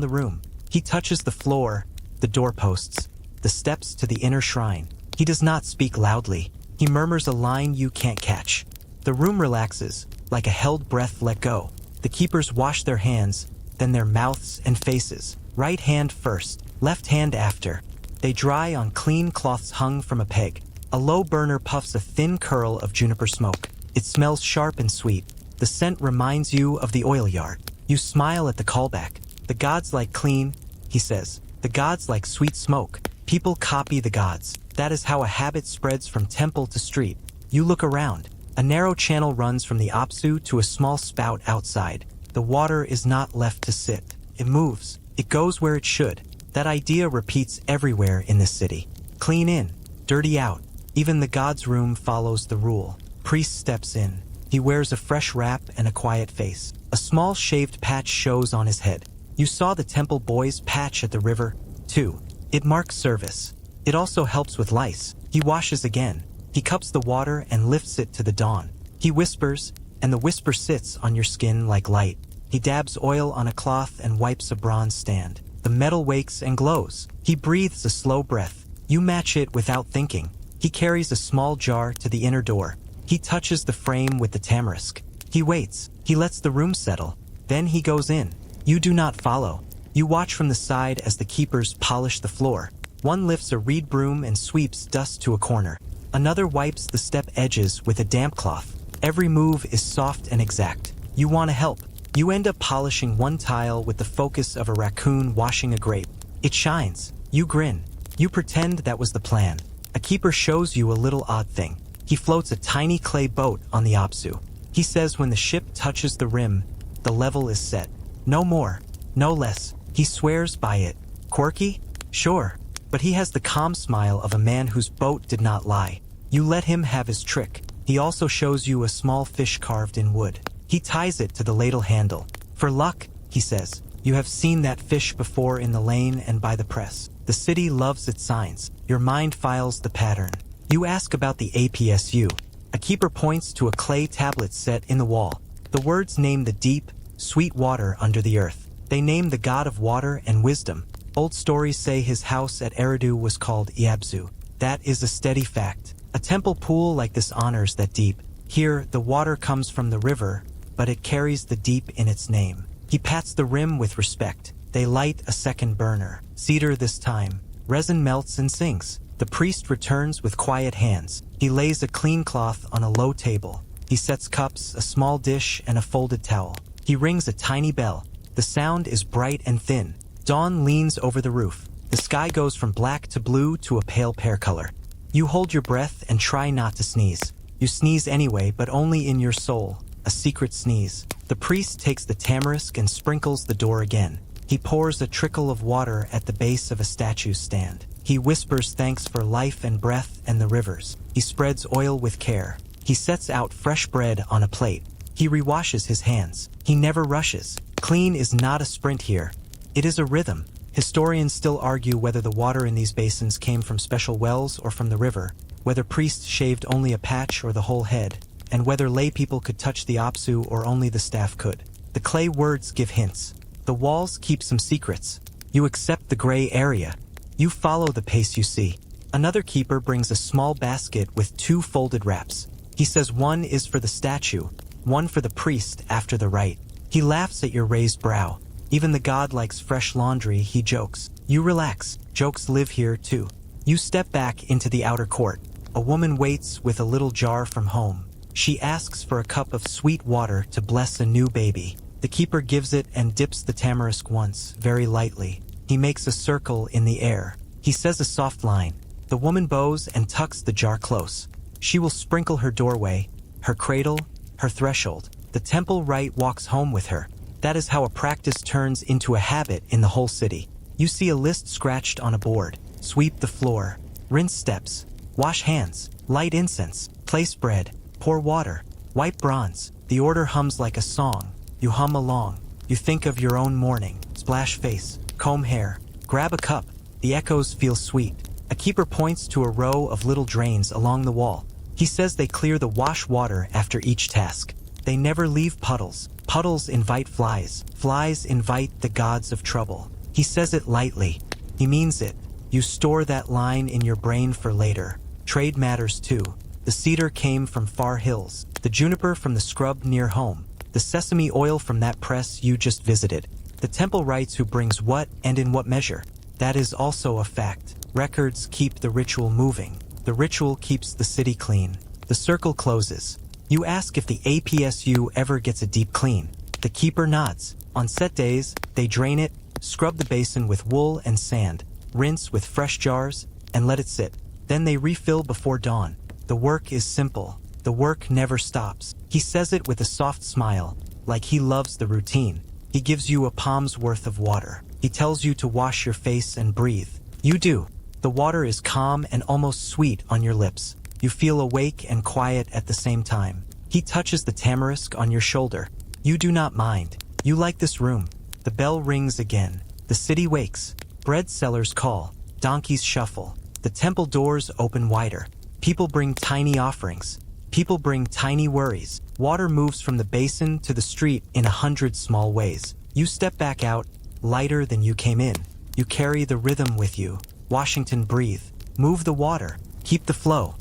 the room. He touches the floor, the doorposts, the steps to the inner shrine. He does not speak loudly. He murmurs a line you can't catch. The room relaxes, like a held breath let go. The keepers wash their hands, then their mouths and faces. Right hand first, left hand after. They dry on clean cloths hung from a peg. A low burner puffs a thin curl of juniper smoke. It smells sharp and sweet. The scent reminds you of the oil yard. You smile at the callback. The gods like clean, he says. The gods like sweet smoke. People copy the gods. That is how a habit spreads from temple to street. You look around. A narrow channel runs from the Apsu to a small spout outside. The water is not left to sit. It moves. It goes where it should. That idea repeats everywhere in this city. Clean in, dirty out. Even the god's room follows the rule. Priest steps in. He wears a fresh wrap and a quiet face. A small shaved patch shows on his head. You saw the temple boy's patch at the river, too. It marks service. It also helps with lice. He washes again. He cups the water and lifts it to the dawn. He whispers, and the whisper sits on your skin like light. He dabs oil on a cloth and wipes a bronze stand. The metal wakes and glows. He breathes a slow breath. You match it without thinking. He carries a small jar to the inner door. He touches the frame with the tamarisk. He waits. He lets the room settle. Then he goes in. You do not follow. You watch from the side as the keepers polish the floor. One lifts a reed broom and sweeps dust to a corner. Another wipes the step edges with a damp cloth. Every move is soft and exact. You want to help. You end up polishing one tile with the focus of a raccoon washing a grape. It shines. You grin. You pretend that was the plan. A keeper shows you a little odd thing. He floats a tiny clay boat on the Apsu. He says when the ship touches the rim, the level is set. No more, no less. He swears by it. Quirky? Sure. But he has the calm smile of a man whose boat did not lie. You let him have his trick. He also shows you a small fish carved in wood. He ties it to the ladle handle. For luck, he says. You have seen that fish before in the lane and by the press. The city loves its signs. Your mind files the pattern. You ask about the APSU. A keeper points to a clay tablet set in the wall. The words name the deep, sweet water under the earth. They name the god of water and wisdom. Old stories say his house at Eridu was called Iabzu. That is a steady fact. A temple pool like this honors that deep. Here, the water comes from the river, but it carries the deep in its name. He pats the rim with respect. They light a second burner. Cedar this time. Resin melts and sinks. The priest returns with quiet hands. He lays a clean cloth on a low table. He sets cups, a small dish, and a folded towel. He rings a tiny bell. The sound is bright and thin. Dawn leans over the roof. The sky goes from black to blue to a pale pear color. You hold your breath and try not to sneeze. You sneeze anyway, but only in your soul. A secret sneeze. The priest takes the tamarisk and sprinkles the door again. He pours a trickle of water at the base of a statue's stand. He whispers thanks for life and breath and the rivers. He spreads oil with care. He sets out fresh bread on a plate. He rewashes his hands. He never rushes. Clean is not a sprint here. It is a rhythm. Historians still argue whether the water in these basins came from special wells or from the river, whether priests shaved only a patch or the whole head, and whether lay people could touch the Apsu or only the staff could. The clay words give hints. The walls keep some secrets. You accept the gray area. You follow the pace you see. Another keeper brings a small basket with 2 folded wraps. He says one is for the statue, one for the priest after the rite. He laughs at your raised brow. Even the god likes fresh laundry, he jokes. You relax. Jokes live here too. You step back into the outer court. A woman waits with a little jar from home. She asks for a cup of sweet water to bless a new baby. The keeper gives it and dips the tamarisk once, very lightly. He makes a circle in the air. He says a soft line. The woman bows and tucks the jar close. She will sprinkle her doorway, her cradle, her threshold. The temple rite walks home with her. That is how a practice turns into a habit in the whole city. You see a list scratched on a board. Sweep the floor. Rinse steps. Wash hands. Light incense. Place bread. Pour water. Wipe bronze. The order hums like a song. You hum along. You think of your own morning, splash face, comb hair, grab a cup. The echoes feel sweet. A keeper points to a row of little drains along the wall. He says they clear the wash water after each task. They never leave puddles. Puddles invite flies. Flies invite the gods of trouble. He says it lightly. He means it. You store that line in your brain for later. Trade matters too. The cedar came from far hills. The juniper from the scrub near home. The sesame oil from that press you just visited. The temple writes who brings what and in what measure. That is also a fact. Records keep the ritual moving. The ritual keeps the city clean. The circle closes. You ask if the APSU ever gets a deep clean. The keeper nods. On set days, they drain it, scrub the basin with wool and sand, rinse with fresh jars, and let it sit. Then they refill before dawn. The work is simple. The work never stops. He says it with a soft smile, like he loves the routine. He gives you a palm's worth of water. He tells you to wash your face and breathe. You do. The water is calm and almost sweet on your lips. You feel awake and quiet at the same time. He touches the tamarisk on your shoulder. You do not mind. You like this room. The bell rings again. The city wakes. Bread sellers call. Donkeys shuffle. The temple doors open wider. People bring tiny offerings. People bring tiny worries. Water moves from the basin to the street in 100 small ways. You step back out, lighter than you came in. You carry the rhythm with you. Washington, breathe. Move the water. Keep the flow.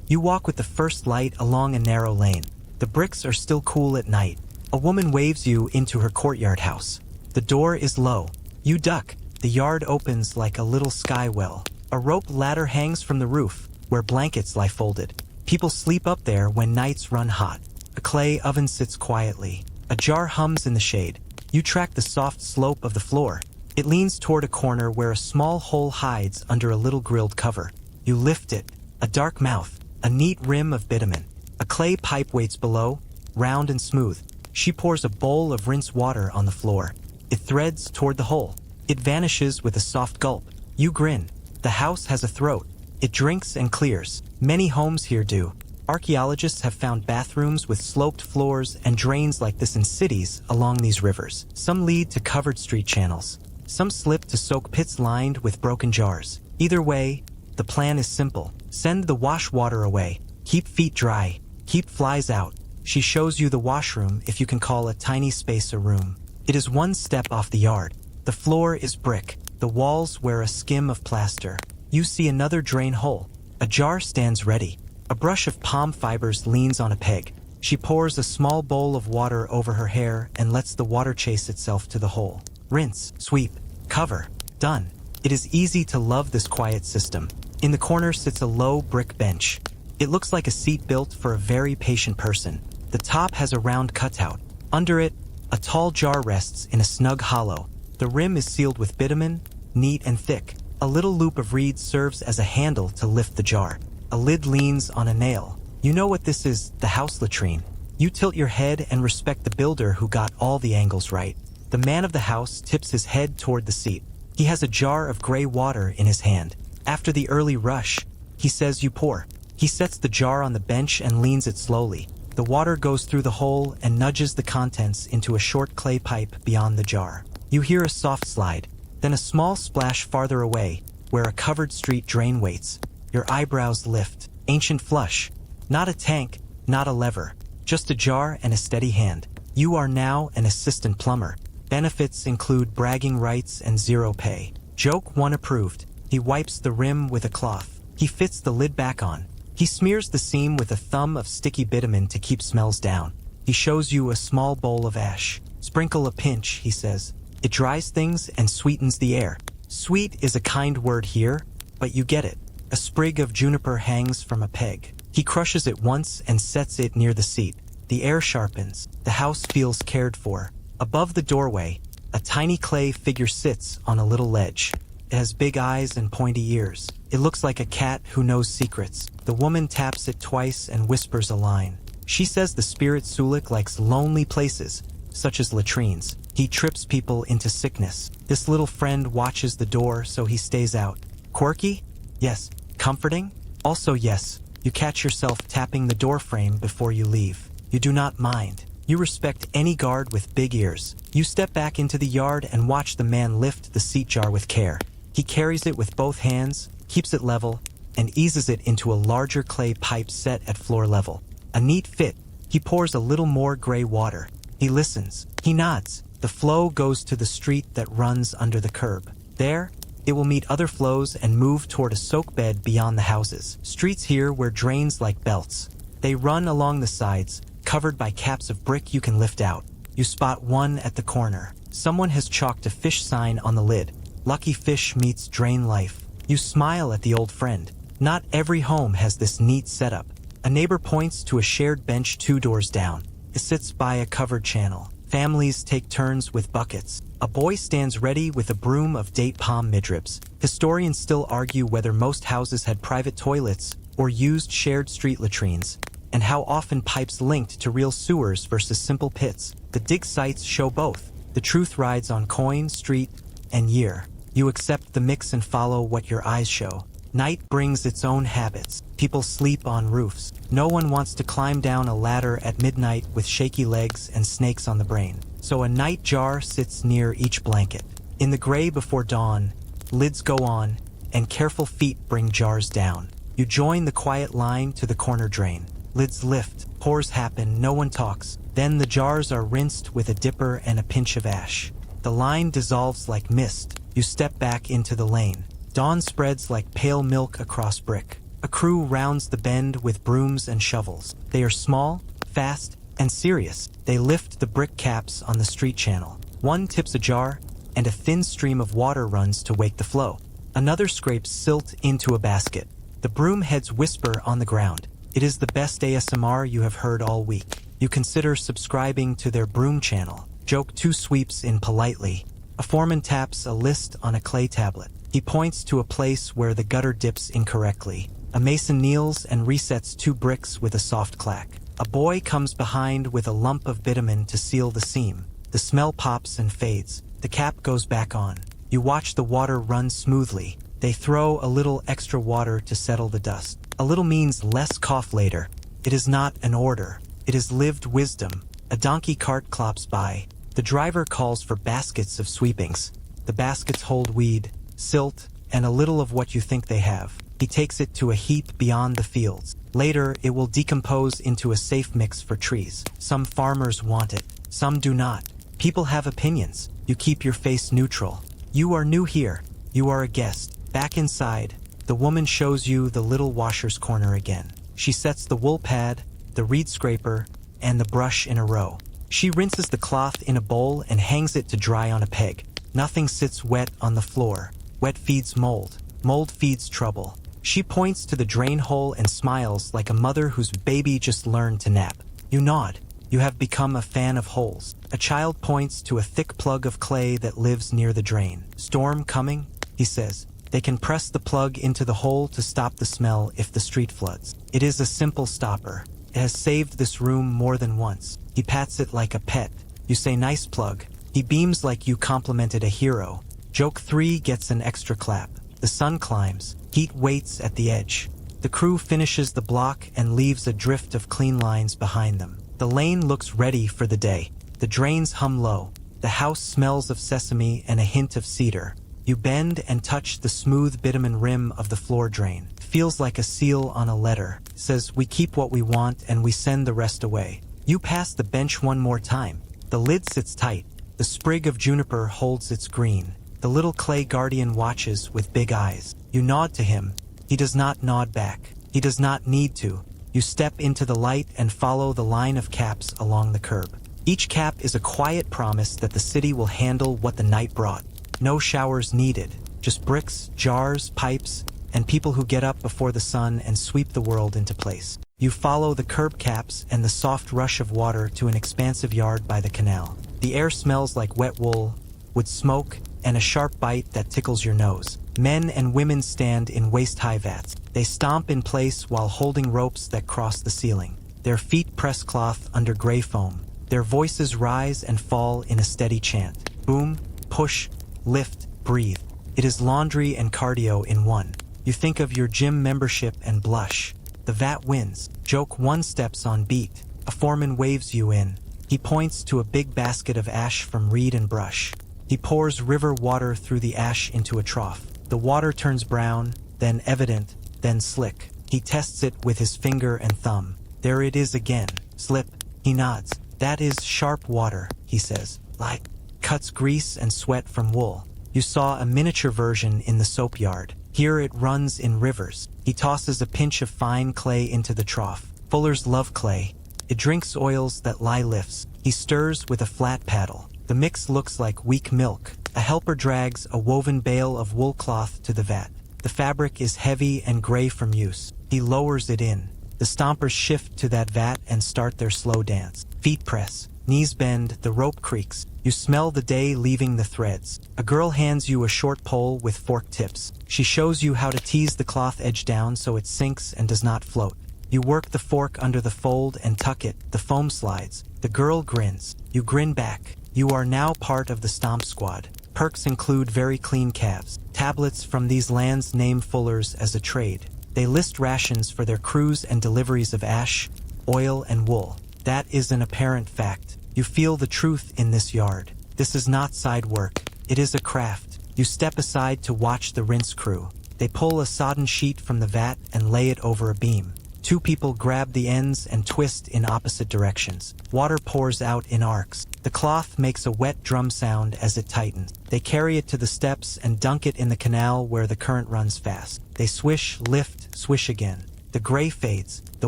You walk with the first light along a narrow lane. The bricks are still cool at night. A woman waves you into her courtyard house. The door is low. You duck. The yard opens like a little sky well. A rope ladder hangs from the roof, where blankets lie folded. People sleep up there when nights run hot. A clay oven sits quietly. A jar hums in the shade. You track the soft slope of the floor. It leans toward a corner where a small hole hides under a little grilled cover. You lift it. A dark mouth. A neat rim of bitumen. A clay pipe waits below, round and smooth. She pours a bowl of rinse water on the floor. It threads toward the hole. It vanishes with a soft gulp. You grin. The house has a throat. It drinks and clears. Many homes here do. Archaeologists have found bathrooms with sloped floors and drains like this in cities along these rivers. Some lead to covered street channels. Some slip to soak pits lined with broken jars. Either way, the plan is simple. Send the wash water away. Keep feet dry. Keep flies out. She shows you the washroom, if you can call a tiny space a room. It is one step off the yard. The floor is brick. The walls wear a skim of plaster. You see another drain hole. A jar stands ready. A brush of palm fibers leans on a peg. She pours a small bowl of water over her hair and lets the water chase itself to the hole. Rinse, sweep, cover. Done. It is easy to love this quiet system. In the corner sits a low brick bench. It looks like a seat built for a very patient person. The top has a round cutout. Under it, a tall jar rests in a snug hollow. The rim is sealed with bitumen, neat and thick. A little loop of reed serves as a handle to lift the jar. A lid leans on a nail. You know what this is, the house latrine. You tilt your head and respect the builder who got all the angles right. The man of the house tips his head toward the seat. He has a jar of gray water in his hand. After the early rush, he says you pour. He sets the jar on the bench and leans it slowly. The water goes through the hole and nudges the contents into a short clay pipe beyond the jar. You hear a soft slide, then a small splash farther away, where a covered street drain waits. Your eyebrows lift. Ancient flush. Not a tank, not a lever. Just a jar and a steady hand. You are now an assistant plumber. Benefits include bragging rights and zero pay. Joke 1 approved. He wipes the rim with a cloth. He fits the lid back on. He smears the seam with a thumb of sticky bitumen to keep smells down. He shows you a small bowl of ash. Sprinkle a pinch, he says. It dries things and sweetens the air. Sweet is a kind word here, but you get it. A sprig of juniper hangs from a peg. He crushes it once and sets it near the seat. The air sharpens. The house feels cared for. Above the doorway, a tiny clay figure sits on a little ledge. It has big eyes and pointy ears. It looks like a cat who knows secrets. The woman taps it twice and whispers a line. She says the spirit Sulik likes lonely places, such as latrines. He trips people into sickness. This little friend watches the door so he stays out. Quirky? Yes. Comforting? Also yes. You catch yourself tapping the door frame before you leave. You do not mind. You respect any guard with big ears. You step back into the yard and watch the man lift the seat jar with care. He carries it with both hands, keeps it level, and eases it into a larger clay pipe set at floor level. A neat fit. He pours a little more gray water. He listens. He nods. The flow goes to the street that runs under the curb. There, it will meet other flows and move toward a soak bed beyond the houses. Streets here wear drains like belts. They run along the sides, covered by caps of brick you can lift out. You spot one at the corner. Someone has chalked a fish sign on the lid. Lucky fish meets drain life. You smile at the old friend. Not every home has this neat setup. A neighbor points to a shared bench 2 doors down. It sits by a covered channel. Families take turns with buckets. A boy stands ready with a broom of date palm midribs. Historians still argue whether most houses had private toilets or used shared street latrines, and how often pipes linked to real sewers versus simple pits. The dig sites show both. The truth rides on coin, street, and year. You accept the mix and follow what your eyes show. Night brings its own habits. People sleep on roofs. No one wants to climb down a ladder at midnight with shaky legs and snakes on the brain. So a night jar sits near each blanket. In the gray before dawn, lids go on, and careful feet bring jars down. You join the quiet line to the corner drain. Lids lift, pours happen, no one talks. Then the jars are rinsed with a dipper and a pinch of ash. The line dissolves like mist. You step back into the lane. Dawn spreads like pale milk across brick. A crew rounds the bend with brooms and shovels. They are small, fast, and serious. They lift the brick caps on the street channel. One tips a jar, and a thin stream of water runs to wake the flow. Another scrapes silt into a basket. The broom heads whisper on the ground. It is the best ASMR you have heard all week. You consider subscribing to their broom channel. Joke 2 sweeps in politely. A foreman taps a list on a clay tablet. He points to a place where the gutter dips incorrectly. A mason kneels and resets 2 bricks with a soft clack. A boy comes behind with a lump of bitumen to seal the seam. The smell pops and fades. The cap goes back on. You watch the water run smoothly. They throw a little extra water to settle the dust. A little means less cough later. It is not an order. It is lived wisdom. A donkey cart clops by. The driver calls for baskets of sweepings. The baskets hold weed, silt, and a little of what you think they have. He takes it to a heap beyond the fields. Later, it will decompose into a safe mix for trees. Some farmers want it. Some do not. People have opinions. You keep your face neutral. You are new here. You are a guest. Back inside, the woman shows you the little washer's corner again. She sets the wool pad, the reed scraper, and the brush in a row. She rinses the cloth in a bowl and hangs it to dry on a peg. Nothing sits wet on the floor. Wet feeds mold. Mold feeds trouble. She points to the drain hole and smiles like a mother whose baby just learned to nap. You nod. You have become a fan of holes. A child points to a thick plug of clay that lives near the drain. Storm coming? He says. They can press the plug into the hole to stop the smell if the street floods. It is a simple stopper. It has saved this room more than once. He pats it like a pet. You say nice plug. He beams like you complimented a hero. Joke 3 gets an extra clap. The sun climbs. Heat waits at the edge. The crew finishes the block and leaves a drift of clean lines behind them. The lane looks ready for the day. The drains hum low. The house smells of sesame and a hint of cedar. You bend and touch the smooth bitumen rim of the floor drain. Feels like a seal on a letter. Says, we keep what we want and we send the rest away. You pass the bench one more time. The lid sits tight. The sprig of juniper holds its green. The little clay guardian watches with big eyes. You nod to him. He does not nod back. He does not need to. You step into the light and follow the line of caps along the curb. Each cap is a quiet promise that the city will handle what the night brought. No showers needed. Just bricks, jars, pipes, and people who get up before the sun and sweep the world into place. You follow the curb caps and the soft rush of water to an expansive yard by the canal. The air smells like wet wool, with smoke, and a sharp bite that tickles your nose. Men and women stand in waist-high vats. They stomp in place while holding ropes that cross the ceiling. Their feet press cloth under gray foam. Their voices rise and fall in a steady chant. Boom, push, lift, breathe. It is laundry and cardio in one. You think of your gym membership and blush. The vat wins. Joke 1 steps on beat. A foreman waves you in. He points to a big basket of ash from reed and brush. He pours river water through the ash into a trough. The water turns brown, then evident, then slick. He tests it with his finger and thumb. There it is again. Slip. He nods. That is sharp water, he says. Like cuts grease and sweat from wool. You saw a miniature version in the soap yard. Here it runs in rivers. He tosses a pinch of fine clay into the trough. Fullers love clay. It drinks oils that lie lifts. He stirs with a flat paddle. The mix looks like weak milk. A helper drags a woven bale of wool cloth to the vat. The fabric is heavy and gray from use. He lowers it in. The stompers shift to that vat and start their slow dance. Feet press. Knees bend, the rope creaks. You smell the day leaving the threads. A girl hands you a short pole with fork tips. She shows you how to tease the cloth edge down so it sinks and does not float. You work the fork under the fold and tuck it. The foam slides. The girl grins. You grin back. You are now part of the stomp squad. Perks include very clean calves. Tablets from these lands name fullers as a trade. They list rations for their crews and deliveries of ash, oil, and wool. That is an apparent fact. You feel the truth in this yard. This is not side work. It is a craft. You step aside to watch the rinse crew. They pull a sodden sheet from the vat and lay it over a beam. Two people grab the ends and twist in opposite directions. Water pours out in arcs. The cloth makes a wet drum sound as it tightens. They carry it to the steps and dunk it in the canal where the current runs fast. They swish, lift, swish again. The gray fades. The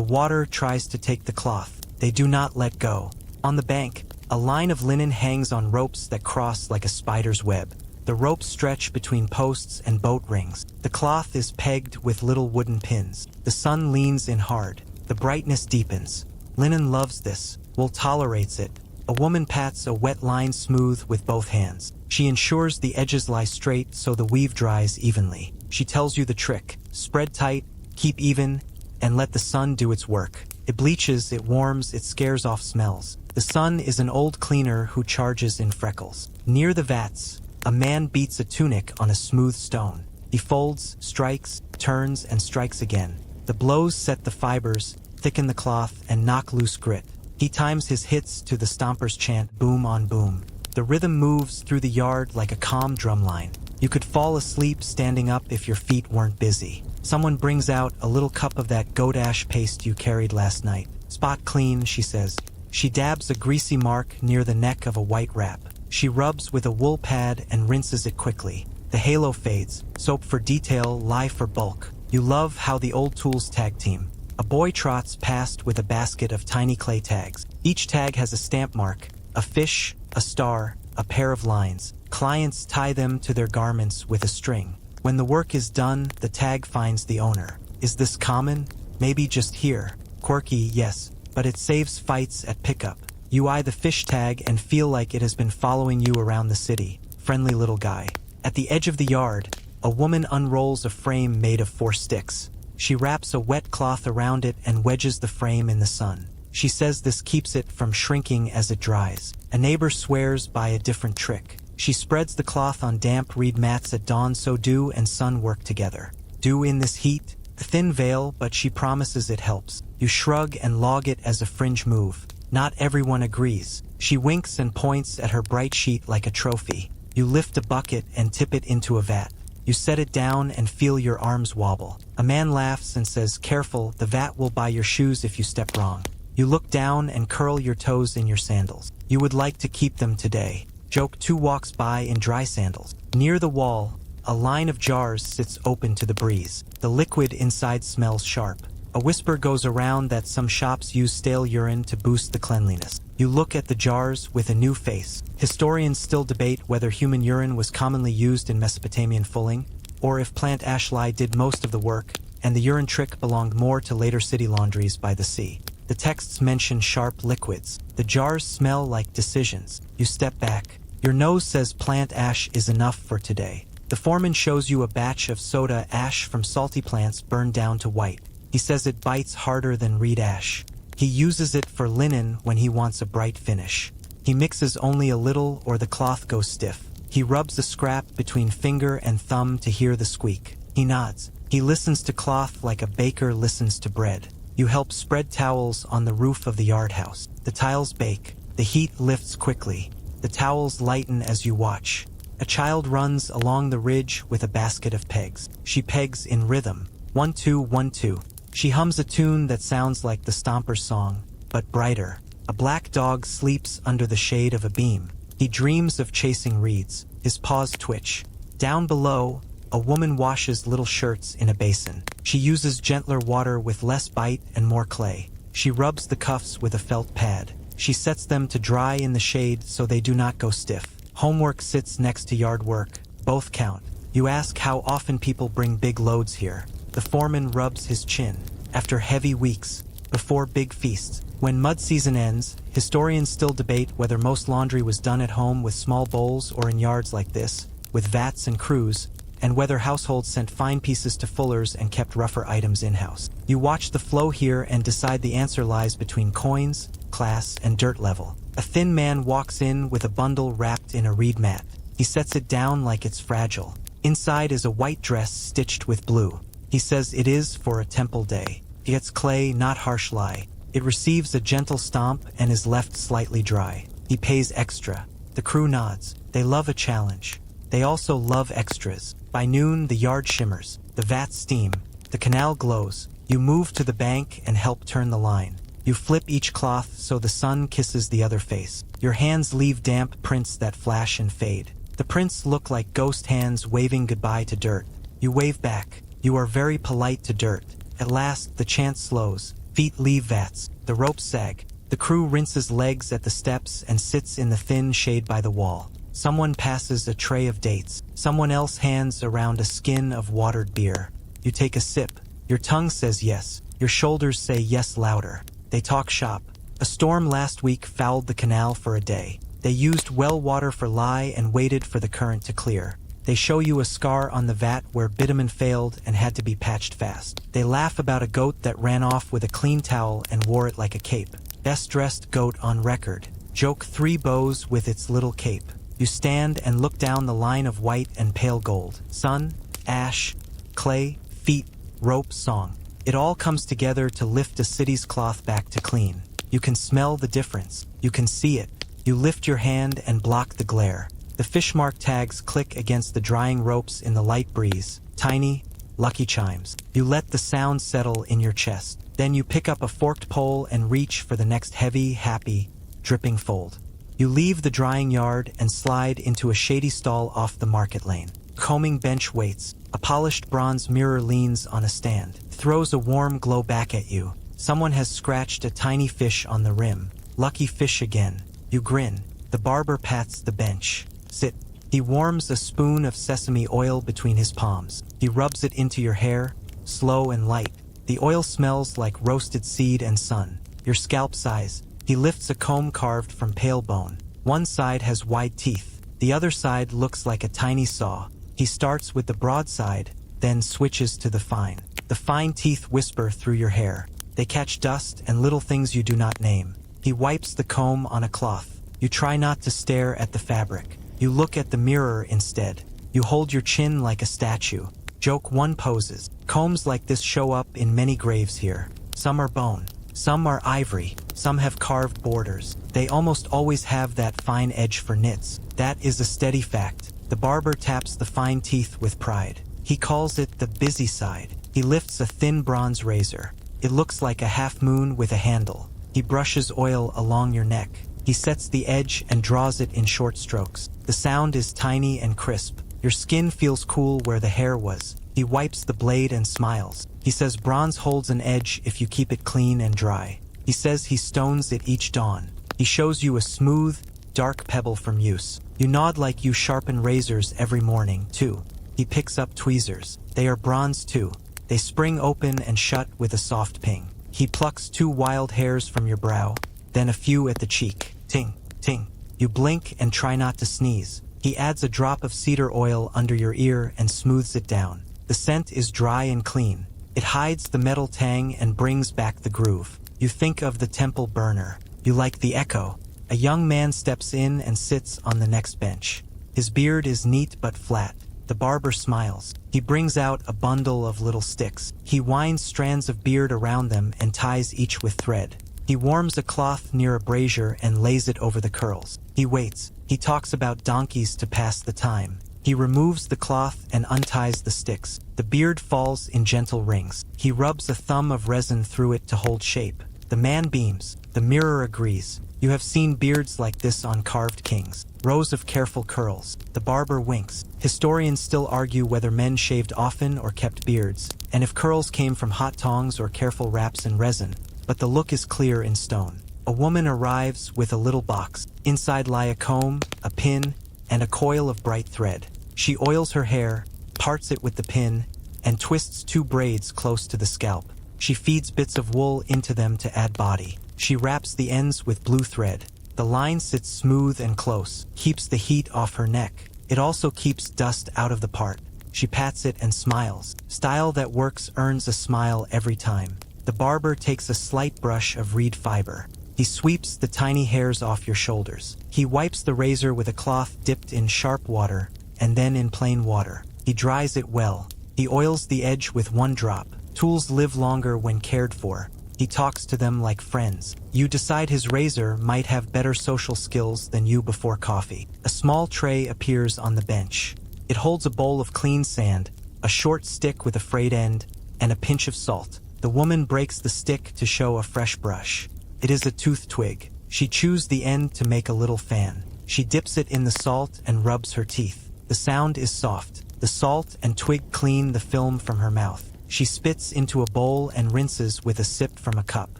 water tries to take the cloth. They do not let go. On the bank, a line of linen hangs on ropes that cross like a spider's web. The ropes stretch between posts and boat rings. The cloth is pegged with little wooden pins. The sun leans in hard. The brightness deepens. Linen loves this. Wool tolerates it. A woman pats a wet line smooth with both hands. She ensures the edges lie straight so the weave dries evenly. She tells you the trick. Spread tight, keep even, and let the sun do its work. It bleaches, it warms, it scares off smells. The sun is an old cleaner who charges in freckles. Near the vats, a man beats a tunic on a smooth stone. He folds, strikes, turns, and strikes again. The blows set the fibers, thicken the cloth, and knock loose grit. He times his hits to the stompers' chant boom on boom. The rhythm moves through the yard like a calm drumline. You could fall asleep standing up if your feet weren't busy. Someone brings out a little cup of that goat ash paste you carried last night. Spot clean, she says. She dabs a greasy mark near the neck of a white wrap. She rubs with a wool pad and rinses it quickly. The halo fades. Soap for detail, lye for bulk. You love how the old tools tag team. A boy trots past with a basket of tiny clay tags. Each tag has a stamp mark, a fish, a star, a pair of lines. Clients tie them to their garments with a string. When the work is done, the tag finds the owner. Is this common? Maybe just here. Quirky, yes, but it saves fights at pickup. You eye the fish tag and feel like it has been following you around the city. Friendly little guy. At the edge of the yard, a woman unrolls a frame made of 4 sticks. She wraps a wet cloth around it and wedges the frame in the sun. She says this keeps it from shrinking as it dries. A neighbor swears by a different trick. She spreads the cloth on damp reed mats at dawn so dew and sun work together. Dew in this heat? A thin veil, but she promises it helps. You shrug and log it as a fringe move. Not everyone agrees. She winks and points at her bright sheet like a trophy. You lift a bucket and tip it into a vat. You set it down and feel your arms wobble. A man laughs and says, "Careful, the vat will buy your shoes if you step wrong." You look down and curl your toes in your sandals. You would like to keep them today. Joke 2 walks by in dry sandals. Near the wall, a line of jars sits open to the breeze. The liquid inside smells sharp. A whisper goes around that some shops use stale urine to boost the cleanliness. You look at the jars with a new face. Historians still debate whether human urine was commonly used in Mesopotamian fulling, or if plant ash lye did most of the work, and the urine trick belonged more to later city laundries by the sea. The texts mention sharp liquids. The jars smell like decisions. You step back. Your nose says plant ash is enough for today. The foreman shows you a batch of soda ash from salty plants burned down to white. He says it bites harder than reed ash. He uses it for linen when he wants a bright finish. He mixes only a little or the cloth goes stiff. He rubs the scrap between finger and thumb to hear the squeak. He nods. He listens to cloth like a baker listens to bread. You help spread towels on the roof of the yard house. The tiles bake. The heat lifts quickly. The towels lighten as you watch. A child runs along the ridge with a basket of pegs. She pegs in rhythm. 1 2 1 2. She hums a tune that sounds like the Stomper's song, but brighter. A black dog sleeps under the shade of a beam. He dreams of chasing reeds. His paws twitch. Down below, a woman washes little shirts in a basin. She uses gentler water with less bite and more clay. She rubs the cuffs with a felt pad. She sets them to dry in the shade so they do not go stiff. Homework sits next to yard work. Both count. You ask how often people bring big loads here. The foreman rubs his chin. After heavy weeks, before big feasts. When mud season ends, historians still debate whether most laundry was done at home with small bowls or in yards like this, with vats and crews, and whether households sent fine pieces to fullers and kept rougher items in-house. You watch the flow here and decide the answer lies between coins, class, and dirt level. A thin man walks in with a bundle wrapped in a reed mat. He sets it down like it's fragile. Inside is a white dress stitched with blue. He says it is for a temple day. He gets clay, not harsh lye. It receives a gentle stomp and is left slightly dry. He pays extra. The crew nods. They love a challenge. They also love extras. By noon, the yard shimmers. The vats steam. The canal glows. You move to the bank and help turn the line. You flip each cloth so the sun kisses the other face. Your hands leave damp prints that flash and fade. The prints look like ghost hands waving goodbye to dirt. You wave back. You are very polite to dirt. At last, the chant slows. Feet leave vats. The ropes sag. The crew rinses legs at the steps and sits in the thin shade by the wall. Someone passes a tray of dates. Someone else hands around a skin of watered beer. You take a sip. Your tongue says yes. Your shoulders say yes louder. They talk shop. A storm last week fouled the canal for a day. They used well water for lye and waited for the current to clear. They show you a scar on the vat where bitumen failed and had to be patched fast. They laugh about a goat that ran off with a clean towel and wore it like a cape. Best dressed goat on record. Joke 3 bows with its little cape. You stand and look down the line of white and pale gold. Sun, ash, clay, feet, rope, song. It all comes together to lift a city's cloth back to clean. You can smell the difference. You can see it. You lift your hand and block the glare. The fishmark tags click against the drying ropes in the light breeze. Tiny, lucky chimes. You let the sound settle in your chest. Then you pick up a forked pole and reach for the next heavy, happy, dripping fold. You leave the drying yard and slide into a shady stall off the market lane. Combing bench waits. A polished bronze mirror leans on a stand. Throws a warm glow back at you. Someone has scratched a tiny fish on the rim. Lucky fish again. You grin. The barber pats the bench. Sit. He warms a spoon of sesame oil between his palms. He rubs it into your hair, slow and light. The oil smells like roasted seed and sun. Your scalp sighs. He lifts a comb carved from pale bone. One side has wide teeth. The other side looks like a tiny saw. He starts with the broad side, then switches to the fine. The fine teeth whisper through your hair. They catch dust and little things you do not name. He wipes the comb on a cloth. You try not to stare at the fabric. You look at the mirror instead. You hold your chin like a statue. Joke 1 poses. Combs like this show up in many graves here. Some are bone. Some are ivory. Some have carved borders. They almost always have that fine edge for knits. That is a steady fact. The barber taps the fine teeth with pride. He calls it the busy side. He lifts a thin bronze razor. It looks like a half moon with a handle. He brushes oil along your neck. He sets the edge and draws it in short strokes. The sound is tiny and crisp. Your skin feels cool where the hair was. He wipes the blade and smiles. He says bronze holds an edge if you keep it clean and dry. He says he stones it each dawn. He shows you a smooth, dark pebble from use. You nod like you sharpen razors every morning, too. He picks up tweezers. They are bronze, too. They spring open and shut with a soft ping. He plucks 2 wild hairs from your brow, then a few at the cheek. Ting, ting. You blink and try not to sneeze. He adds a drop of cedar oil under your ear and smooths it down. The scent is dry and clean. It hides the metal tang and brings back the groove. You think of the temple burner. You like the echo. A young man steps in and sits on the next bench. His beard is neat but flat. The barber smiles. He brings out a bundle of little sticks. He winds strands of beard around them and ties each with thread. He warms a cloth near a brazier and lays it over the curls. He waits. He talks about donkeys to pass the time. He removes the cloth and unties the sticks. The beard falls in gentle rings. He rubs a thumb of resin through it to hold shape. The man beams. The mirror agrees. You have seen beards like this on carved kings. Rows of careful curls. The barber winks. Historians still argue whether men shaved often or kept beards, and if curls came from hot tongs or careful wraps in resin. But the look is clear in stone. A woman arrives with a little box. Inside lie a comb, a pin, and a coil of bright thread. She oils her hair, parts it with the pin, and twists 2 braids close to the scalp. She feeds bits of wool into them to add body. She wraps the ends with blue thread. The line sits smooth and close, keeps the heat off her neck. It also keeps dust out of the part. She pats it and smiles. Style that works earns a smile every time. The barber takes a slight brush of reed fiber. He sweeps the tiny hairs off your shoulders. He wipes the razor with a cloth dipped in sharp water, and then in plain water. He dries it well. He oils the edge with 1 drop. Tools live longer when cared for. He talks to them like friends. You decide his razor might have better social skills than you before coffee. A small tray appears on the bench. It holds a bowl of clean sand, a short stick with a frayed end, and a pinch of salt. The woman breaks the stick to show a fresh brush. It is a tooth twig. She chews the end to make a little fan. She dips it in the salt and rubs her teeth. The sound is soft. The salt and twig clean the film from her mouth. She spits into a bowl and rinses with a sip from a cup.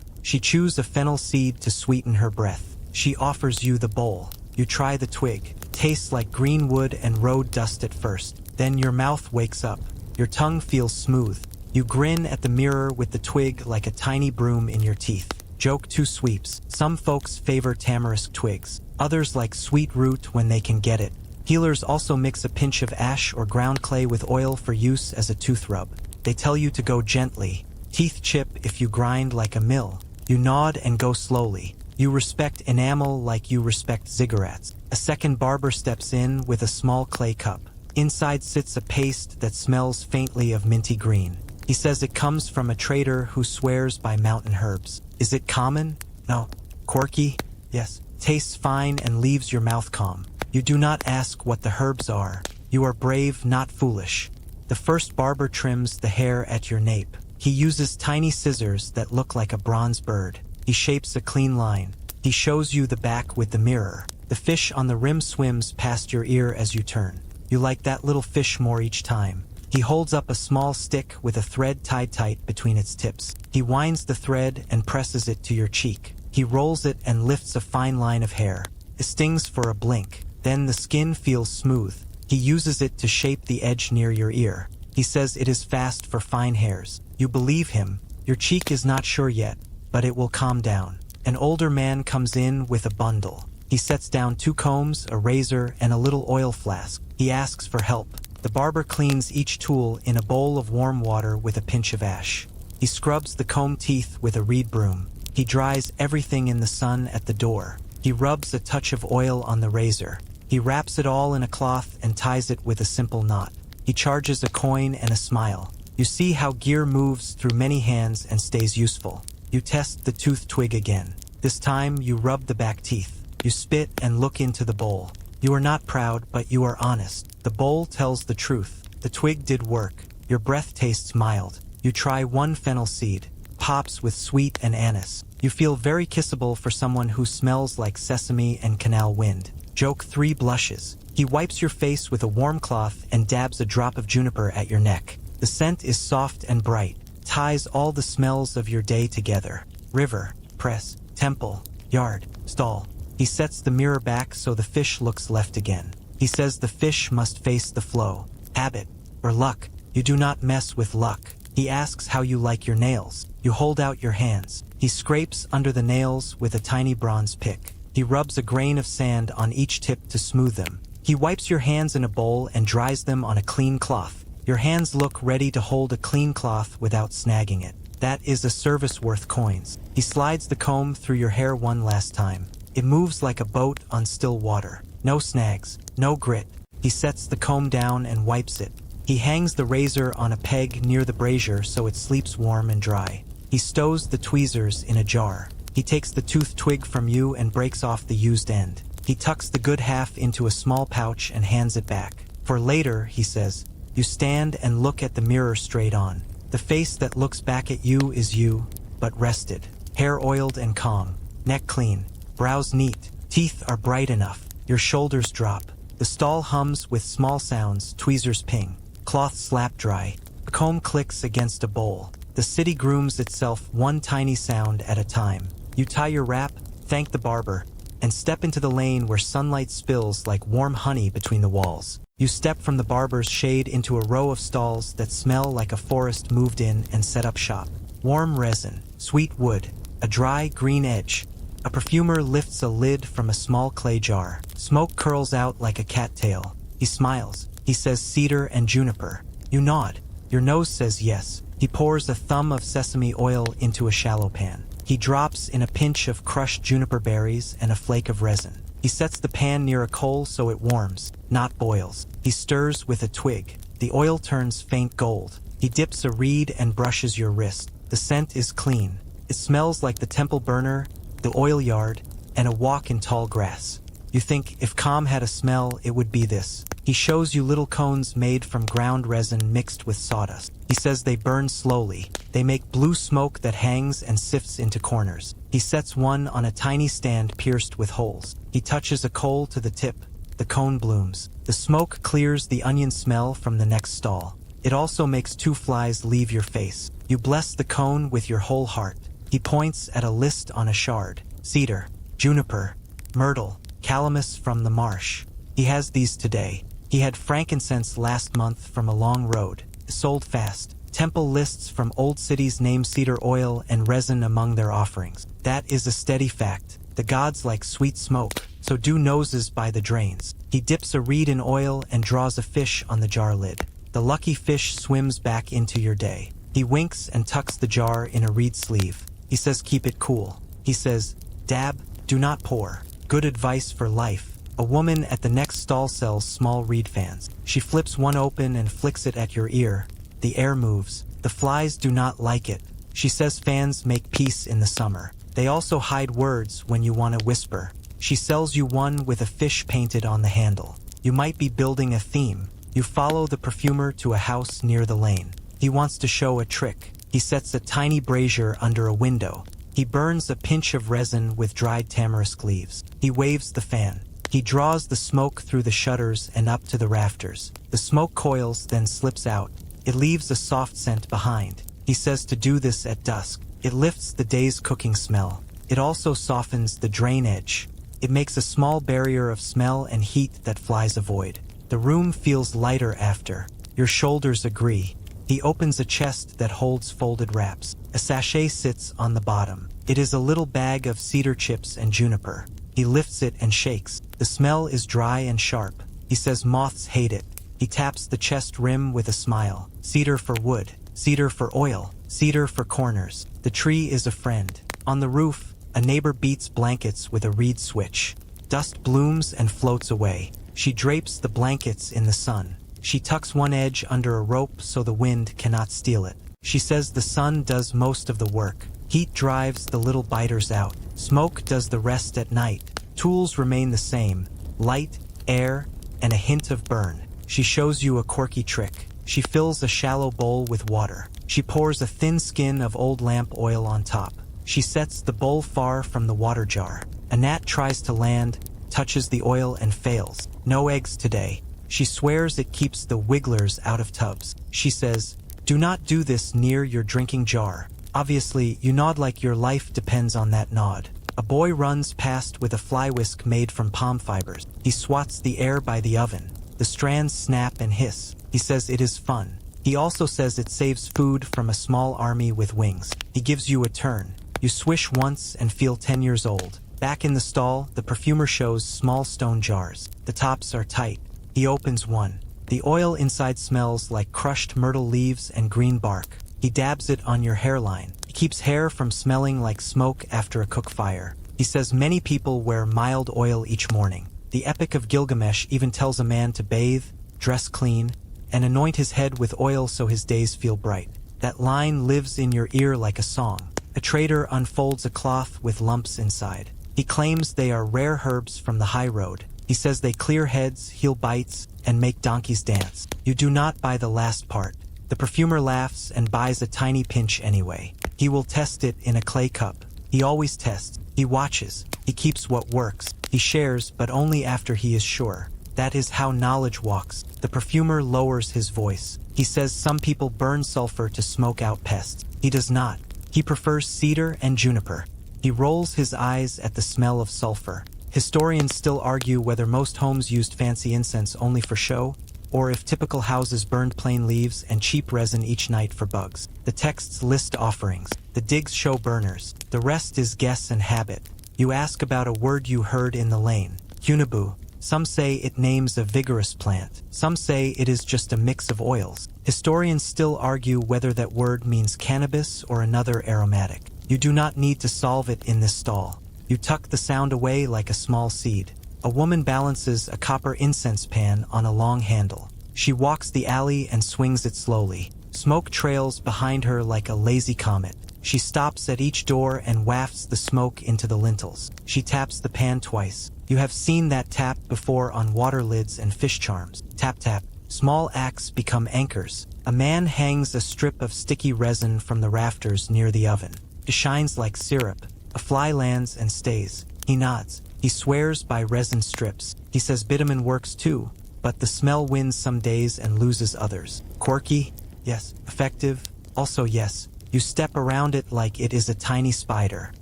She chews a fennel seed to sweeten her breath. She offers you the bowl. You try the twig. Tastes like green wood and road dust at first. Then your mouth wakes up. Your tongue feels smooth. You grin at the mirror with the twig like a tiny broom in your teeth. Joke 2 sweeps. Some folks favor tamarisk twigs. Others like sweet root when they can get it. Healers also mix a pinch of ash or ground clay with oil for use as a tooth rub. They tell you to go gently. Teeth chip if you grind like a mill. You nod and go slowly. You respect enamel like you respect ziggurats. A second barber steps in with a small clay cup. Inside sits a paste that smells faintly of minty green. He says it comes from a trader who swears by mountain herbs. Is it common? No. Quirky? Yes. Tastes fine and leaves your mouth calm. You do not ask what the herbs are. You are brave, not foolish. The first barber trims the hair at your nape. He uses tiny scissors that look like a bronze bird. He shapes a clean line. He shows you the back with the mirror. The fish on the rim swims past your ear as you turn. You like that little fish more each time. He holds up a small stick with a thread tied tight between its tips. He winds the thread and presses it to your cheek. He rolls it and lifts a fine line of hair. It stings for a blink. Then the skin feels smooth. He uses it to shape the edge near your ear. He says it is fast for fine hairs. You believe him. Your cheek is not sure yet, but it will calm down. An older man comes in with a bundle. He sets down 2 combs, a razor, and a little oil flask. He asks for help. The barber cleans each tool in a bowl of warm water with a pinch of ash. He scrubs the comb teeth with a reed broom. He dries everything in the sun at the door. He rubs a touch of oil on the razor. He wraps it all in a cloth and ties it with a simple knot. He charges a coin and a smile. You see how gear moves through many hands and stays useful. You test the tooth twig again. This time you rub the back teeth. You spit and look into the bowl. You are not proud, but you are honest. The bowl tells the truth. The twig did work. Your breath tastes mild. You try 1 fennel seed. Pops with sweet and anise. You feel very kissable for someone who smells like sesame and canal wind. Joke 3 blushes. He wipes your face with a warm cloth and dabs a drop of juniper at your neck. The scent is soft and bright, ties all the smells of your day together. River, press, temple, yard, stall. He sets the mirror back so the fish looks left again. He says the fish must face the flow. Habit, or luck. You do not mess with luck. He asks how you like your nails. You hold out your hands. He scrapes under the nails with a tiny bronze pick. He rubs a grain of sand on each tip to smooth them. He wipes your hands in a bowl and dries them on a clean cloth. Your hands look ready to hold a clean cloth without snagging it. That is a service worth coins. He slides the comb through your hair one last time. It moves like a boat on still water. No snags, no grit. He sets the comb down and wipes it. He hangs the razor on a peg near the brazier so it sleeps warm and dry. He stows the tweezers in a jar. He takes the toothed twig from you and breaks off the used end. He tucks the good half into a small pouch and hands it back. For later, he says. You stand and look at the mirror straight on. The face that looks back at you is you, but rested. Hair oiled and calm. Neck clean. Brows neat. Teeth are bright enough. Your shoulders drop. The stall hums with small sounds, tweezers ping. Cloth slap dry. A comb clicks against a bowl. The city grooms itself one tiny sound at a time. You tie your wrap, thank the barber, and step into the lane where sunlight spills like warm honey between the walls. You step from the barber's shade into a row of stalls that smell like a forest moved in and set up shop. Warm resin, sweet wood, a dry green edge. A perfumer lifts a lid from a small clay jar. Smoke curls out like a cattail. He smiles. He says cedar and juniper. You nod. Your nose says yes. He pours a thumb of sesame oil into a shallow pan. He drops in a pinch of crushed juniper berries and a flake of resin. He sets the pan near a coal so it warms, not boils. He stirs with a twig. The oil turns faint gold. He dips a reed and brushes your wrist. The scent is clean. It smells like the temple burner, the oil yard, and a walk in tall grass. You think if calm had a smell, it would be this. He shows you little cones made from ground resin mixed with sawdust. He says they burn slowly. They make blue smoke that hangs and sifts into corners. He sets one on a tiny stand pierced with holes. He touches a coal to the tip. The cone blooms. The smoke clears the onion smell from the next stall. It also makes 2 flies leave your face. You bless the cone with your whole heart. He points at a list on a shard. Cedar, juniper, myrtle, calamus from the marsh. He has these today. He had frankincense last month from a long road. Sold fast. Temple lists from old cities name cedar oil and resin among their offerings. That is a steady fact. The gods like sweet smoke, so do noses by the drains. He dips a reed in oil and draws a fish on the jar lid. The lucky fish swims back into your day. He winks and tucks the jar in a reed sleeve. He says keep it cool. He says, dab, do not pour. Good advice for life. A woman at the next stall sells small reed fans. She flips one open and flicks it at your ear. The air moves. The flies do not like it. She says fans make peace in the summer. They also hide words when you want to whisper. She sells you one with a fish painted on the handle. You might be building a theme. You follow the perfumer to a house near the lane. He wants to show a trick. He sets a tiny brazier under a window. He burns a pinch of resin with dried tamarisk leaves. He waves the fan. He draws the smoke through the shutters and up to the rafters. The smoke coils, then slips out. It leaves a soft scent behind. He says to do this at dusk. It lifts the day's cooking smell. It also softens the drain edge. It makes a small barrier of smell and heat that flies avoid. The room feels lighter after. Your shoulders agree. He opens a chest that holds folded wraps. A sachet sits on the bottom. It is a little bag of cedar chips and juniper. He lifts it and shakes. The smell is dry and sharp. He says moths hate it. He taps the chest rim with a smile. Cedar for wood. Cedar for oil. Cedar for corners. The tree is a friend. On the roof, a neighbor beats blankets with a reed switch. Dust blooms and floats away. She drapes the blankets in the sun. She tucks one edge under a rope so the wind cannot steal it. She says the sun does most of the work. Heat drives the little biters out. Smoke does the rest at night. Tools remain the same. Light, air, and a hint of burn. She shows you a quirky trick. She fills a shallow bowl with water. She pours a thin skin of old lamp oil on top. She sets the bowl far from the water jar. A gnat tries to land, touches the oil and fails. No eggs today. She swears it keeps the wigglers out of tubs. She says, do not do this near your drinking jar. Obviously, you nod like your life depends on that nod. A boy runs past with a fly whisk made from palm fibers. He swats the air by the oven. The strands snap and hiss. He says it is fun. He also says it saves food from a small army with wings. He gives you a turn. You swish once and feel 10 years old. Back in the stall, the perfumer shows small stone jars. The tops are tight. He opens one. The oil inside smells like crushed myrtle leaves and green bark. He dabs it on your hairline. He keeps hair from smelling like smoke after a cook fire. He says many people wear mild oil each morning. The Epic of Gilgamesh even tells a man to bathe, dress clean, and anoint his head with oil so his days feel bright. That line lives in your ear like a song. A trader unfolds a cloth with lumps inside. He claims they are rare herbs from the high road. He says they clear heads, heal bites, and make donkeys dance. You do not buy the last part. The perfumer laughs and buys a tiny pinch anyway. He will test it in a clay cup. He always tests. He watches. He keeps what works. He shares, but only after he is sure. That is how knowledge walks. The perfumer lowers his voice. He says some people burn sulfur to smoke out pests. He does not. He prefers cedar and juniper. He rolls his eyes at the smell of sulfur. Historians still argue whether most homes used fancy incense only for show, or if typical houses burned plain leaves and cheap resin each night for bugs. The texts list offerings. The digs show burners. The rest is guess and habit. You ask about a word you heard in the lane. Hunabu. Some say it names a vigorous plant. Some say it is just a mix of oils. Historians still argue whether that word means cannabis or another aromatic. You do not need to solve it in this stall. You tuck the sound away like a small seed. A woman balances a copper incense pan on a long handle. She walks the alley and swings it slowly. Smoke trails behind her like a lazy comet. She stops at each door and wafts the smoke into the lintels. She taps the pan twice. You have seen that tap before on water lids and fish charms. Tap tap. Small acts become anchors. A man hangs a strip of sticky resin from the rafters near the oven. It shines like syrup. A fly lands and stays. He nods. He swears by resin strips. He says bitumen works too, but the smell wins some days and loses others. Quirky? Yes. Effective? Also yes. You step around it like it is a tiny spider.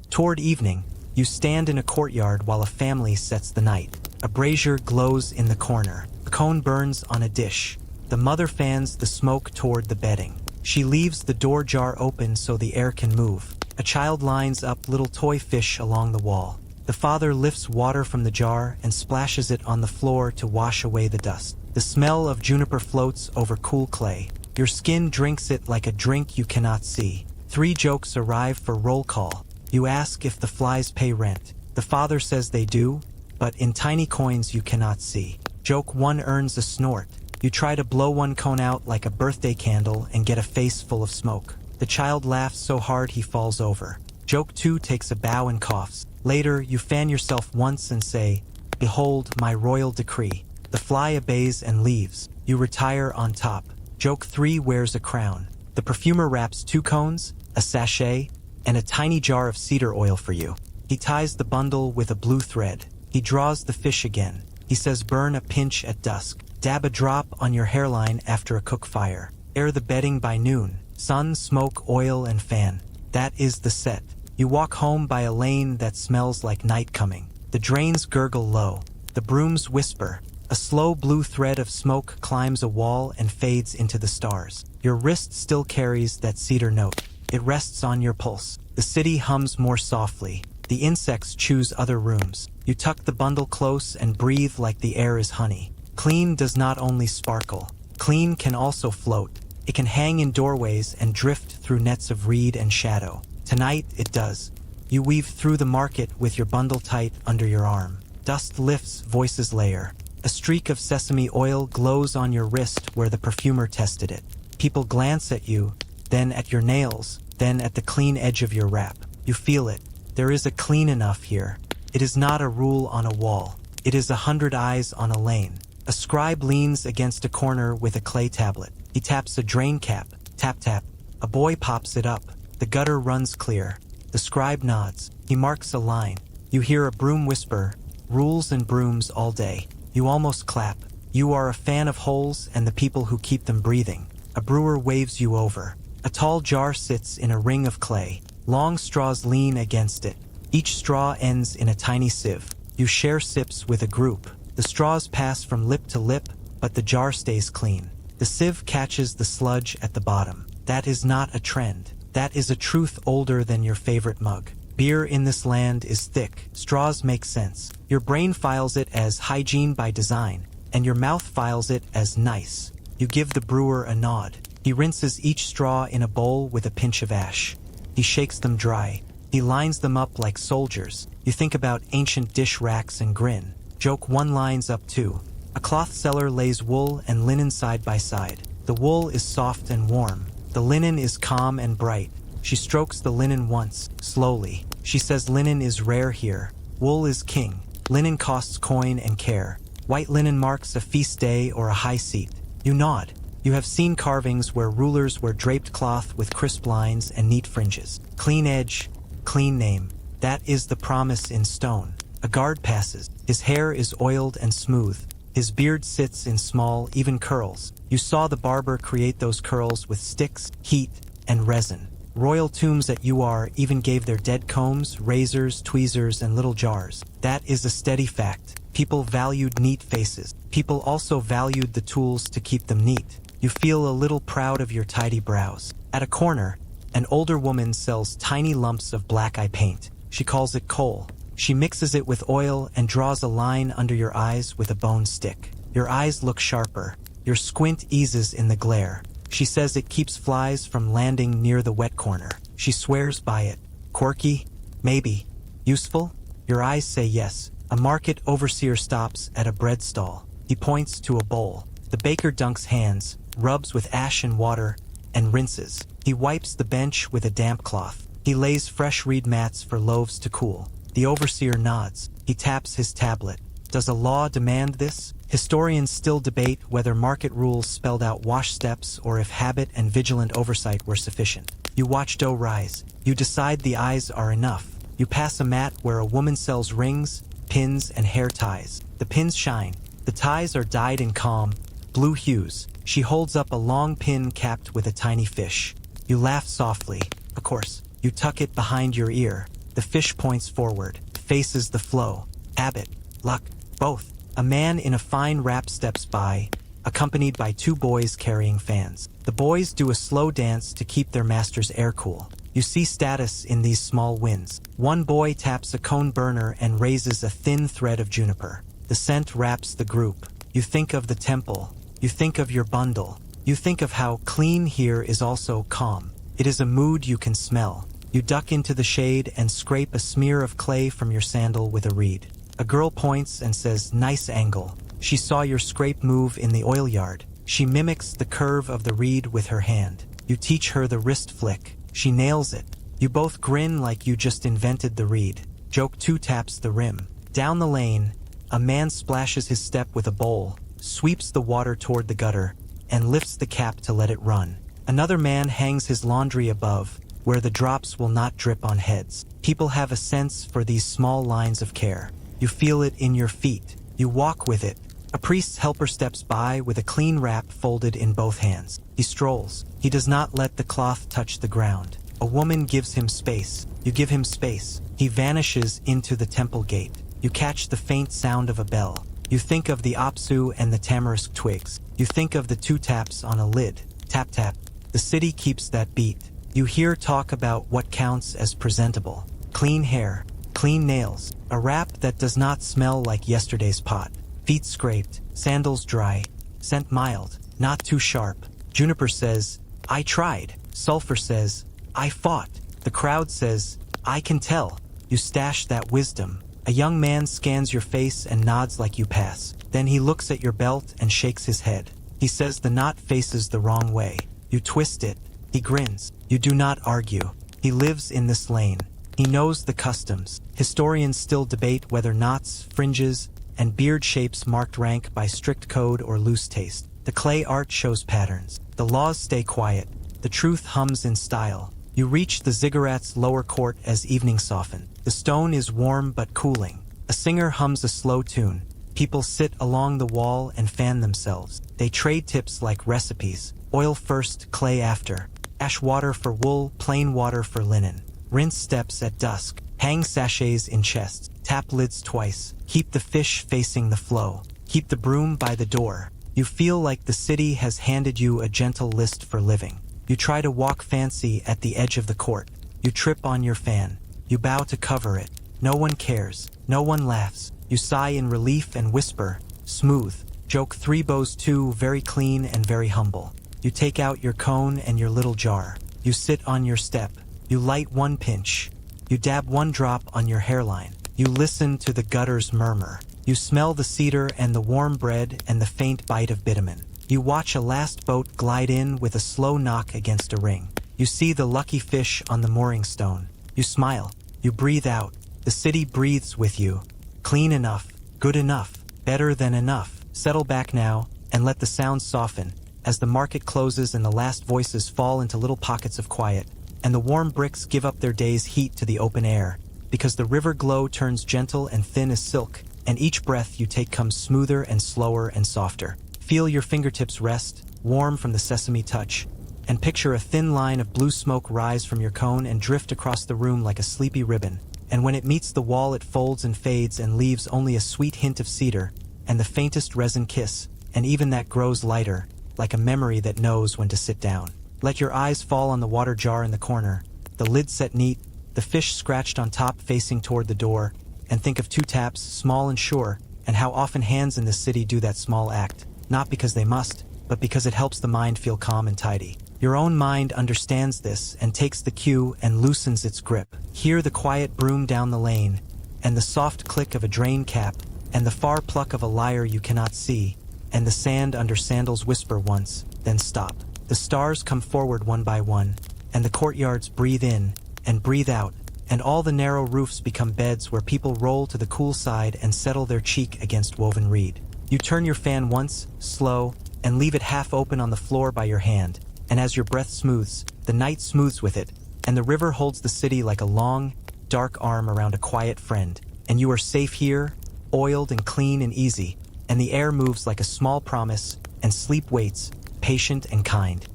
Toward evening, you stand in a courtyard while a family sets the night. A brazier glows in the corner. A cone burns on a dish. The mother fans the smoke toward the bedding. She leaves the door jar open so the air can move. A child lines up little toy fish along the wall. The father lifts water from the jar and splashes it on the floor to wash away the dust. The smell of juniper floats over cool clay. Your skin drinks it like a drink you cannot see. 3 jokes arrive for roll call. You ask if the flies pay rent. The father says they do, but in tiny coins you cannot see. Joke 1 earns a snort. You try to blow one cone out like a birthday candle and get a face full of smoke. The child laughs so hard he falls over. Joke 2 takes a bow and coughs. Later, you fan yourself once and say, "Behold my royal decree." The fly obeys and leaves. You retire on top. Joke 3 wears a crown. The perfumer wraps 2 cones, a sachet, and a tiny jar of cedar oil for you. He ties the bundle with a blue thread. He draws the fish again. He says burn a pinch at dusk. Dab a drop on your hairline after a cook fire. Air the bedding by noon. Sun, smoke, oil, and fan. That is the set. You walk home by a lane that smells like night coming. The drains gurgle low. The brooms whisper. A slow blue thread of smoke climbs a wall and fades into the stars. Your wrist still carries that cedar note. It rests on your pulse. The city hums more softly. The insects choose other rooms. You tuck the bundle close and breathe like the air is honey. Clean does not only sparkle. Clean can also float. It can hang in doorways and drift through nets of reed and shadow. Tonight it does. You weave through the market with your bundle tight under your arm. Dust lifts, voices layer. A streak of sesame oil glows on your wrist where the perfumer tested it. People glance at you, then at your nails, then at the clean edge of your wrap. You feel it. There is a clean enough here. It is not a rule on a wall. It is 100 eyes on a lane. A scribe leans against a corner with a clay tablet. He taps a drain cap. Tap tap. A boy pops it up. The gutter runs clear. The scribe nods. He marks a line. You hear a broom whisper, "Rules and brooms all day." You almost clap. You are a fan of holes and the people who keep them breathing. A brewer waves you over. A tall jar sits in a ring of clay. Long straws lean against it. Each straw ends in a tiny sieve. You share sips with a group. The straws pass from lip to lip, but the jar stays clean. The sieve catches the sludge at the bottom. That is not a trend. That is a truth older than your favorite mug. Beer in this land is thick. Straws make sense. Your brain files it as hygiene by design, and your mouth files it as nice. You give the brewer a nod. He rinses each straw in a bowl with a pinch of ash. He shakes them dry. He lines them up like soldiers. You think about ancient dish racks and grin. Joke 1 lines up 2. A cloth seller lays wool and linen side by side. The wool is soft and warm. The linen is calm and bright. She strokes the linen once, slowly. She says linen is rare here. Wool is king. Linen costs coin and care. White linen marks a feast day or a high seat. You nod. You have seen carvings where rulers wear draped cloth with crisp lines and neat fringes. Clean edge, clean name. That is the promise in stone. A guard passes. His hair is oiled and smooth. His beard sits in small, even curls. You saw the barber create those curls with sticks, heat, and resin. Royal tombs at UR even gave their dead combs, razors, tweezers, and little jars. That is a steady fact. People valued neat faces. People also valued the tools to keep them neat. You feel a little proud of your tidy brows. At a corner, an older woman sells tiny lumps of black eye paint. She calls it coal. She mixes it with oil and draws a line under your eyes with a bone stick. Your eyes look sharper. Your squint eases in the glare. She says it keeps flies from landing near the wet corner. She swears by it. Quirky? Maybe. Useful? Your eyes say yes. A market overseer stops at a bread stall. He points to a bowl. The baker dunks hands, rubs with ash and water, and rinses. He wipes the bench with a damp cloth. He lays fresh reed mats for loaves to cool. The overseer nods. He taps his tablet. Does a law demand this? Historians still debate whether market rules spelled out wash steps or if habit and vigilant oversight were sufficient. You watch dough rise. You decide the eyes are enough. You pass a mat where a woman sells rings, pins, and hair ties. The pins shine. The ties are dyed in calm, blue hues. She holds up a long pin capped with a tiny fish. You laugh softly. Of course. You tuck it behind your ear. The fish points forward, faces the flow. Habit, luck, both. A man in a fine wrap steps by, accompanied by two boys carrying fans. The boys do a slow dance to keep their master's air cool. You see status in these small wins. One boy taps a cone burner and raises a thin thread of juniper. The scent wraps the group. You think of the temple. You think of your bundle. You think of how clean here is also calm. It is a mood you can smell. You duck into the shade and scrape a smear of clay from your sandal with a reed. A girl points and says, "Nice angle." She saw your scrape move in the oil yard. She mimics the curve of the reed with her hand. You teach her the wrist flick. She nails it. You both grin like you just invented the reed. Joke 2 taps the rim. Down the lane, a man splashes his step with a bowl, sweeps the water toward the gutter, and lifts the cap to let it run. Another man hangs his laundry above, where the drops will not drip on heads. People have a sense for these small lines of care. You feel it in your feet. You walk with it. A priest's helper steps by with a clean wrap folded in both hands. He strolls. He does not let the cloth touch the ground. A woman gives him space. You give him space. He vanishes into the temple gate. You catch the faint sound of a bell. You think of the apsu and the tamarisk twigs. You think of the 2 taps on a lid. Tap tap. The city keeps that beat. You hear talk about what counts as presentable. Clean hair, clean nails, a wrap that does not smell like yesterday's pot. Feet scraped, sandals dry, scent mild, not too sharp. Juniper says, "I tried." Sulfur says, "I fought." The crowd says, "I can tell." You stash that wisdom. A young man scans your face and nods like you pass. Then he looks at your belt and shakes his head. He says the knot faces the wrong way. You twist it. He grins. You do not argue. He lives in this lane. He knows the customs. Historians still debate whether knots, fringes, and beard shapes marked rank by strict code or loose taste. The clay art shows patterns. The laws stay quiet. The truth hums in style. You reach the ziggurat's lower court as evening softens. The stone is warm but cooling. A singer hums a slow tune. People sit along the wall and fan themselves. They trade tips like recipes. Oil first, clay after. Ash water for wool, plain water for linen. Rinse steps at dusk. Hang sachets in chests. Tap lids twice. Keep the fish facing the flow. Keep the broom by the door. You feel like the city has handed you a gentle list for living. You try to walk fancy at the edge of the court. You trip on your fan. You bow to cover it. No one cares. No one laughs. You sigh in relief and whisper, "Smooth." Joke 3 bows 2, very clean and very humble. You take out your cone and your little jar. You sit on your step. You light 1 pinch. You dab 1 drop on your hairline. You listen to the gutter's murmur. You smell the cedar and the warm bread and the faint bite of bitumen. You watch a last boat glide in with a slow knock against a ring. You see the lucky fish on the mooring stone. You smile. You breathe out. The city breathes with you. Clean enough, good enough, better than enough. Settle back now, and let the sounds soften, as the market closes and the last voices fall into little pockets of quiet, and the warm bricks give up their day's heat to the open air, because the river glow turns gentle and thin as silk, and each breath you take comes smoother and slower and softer. Feel your fingertips rest, warm from the sesame touch, and picture a thin line of blue smoke rise from your cone and drift across the room like a sleepy ribbon. And when it meets the wall it folds and fades and leaves only a sweet hint of cedar, and the faintest resin kiss, and even that grows lighter, like a memory that knows when to sit down. Let your eyes fall on the water jar in the corner, the lid set neat, the fish scratched on top facing toward the door, and think of 2 taps, small and sure, and how often hands in this city do that small act, not because they must, but because it helps the mind feel calm and tidy. Your own mind understands this and takes the cue and loosens its grip. Hear the quiet broom down the lane, and the soft click of a drain cap, and the far pluck of a lyre you cannot see, and the sand under sandals whisper once, then stop. The stars come forward one by one, and the courtyards breathe in and breathe out, and all the narrow roofs become beds where people roll to the cool side and settle their cheek against woven reed. You turn your fan once, slow, and leave it half open on the floor by your hand, and as your breath smooths, the night smooths with it, and the river holds the city like a long, dark arm around a quiet friend, and you are safe here, oiled and clean and easy, and the air moves like a small promise, and sleep waits, patient and kind.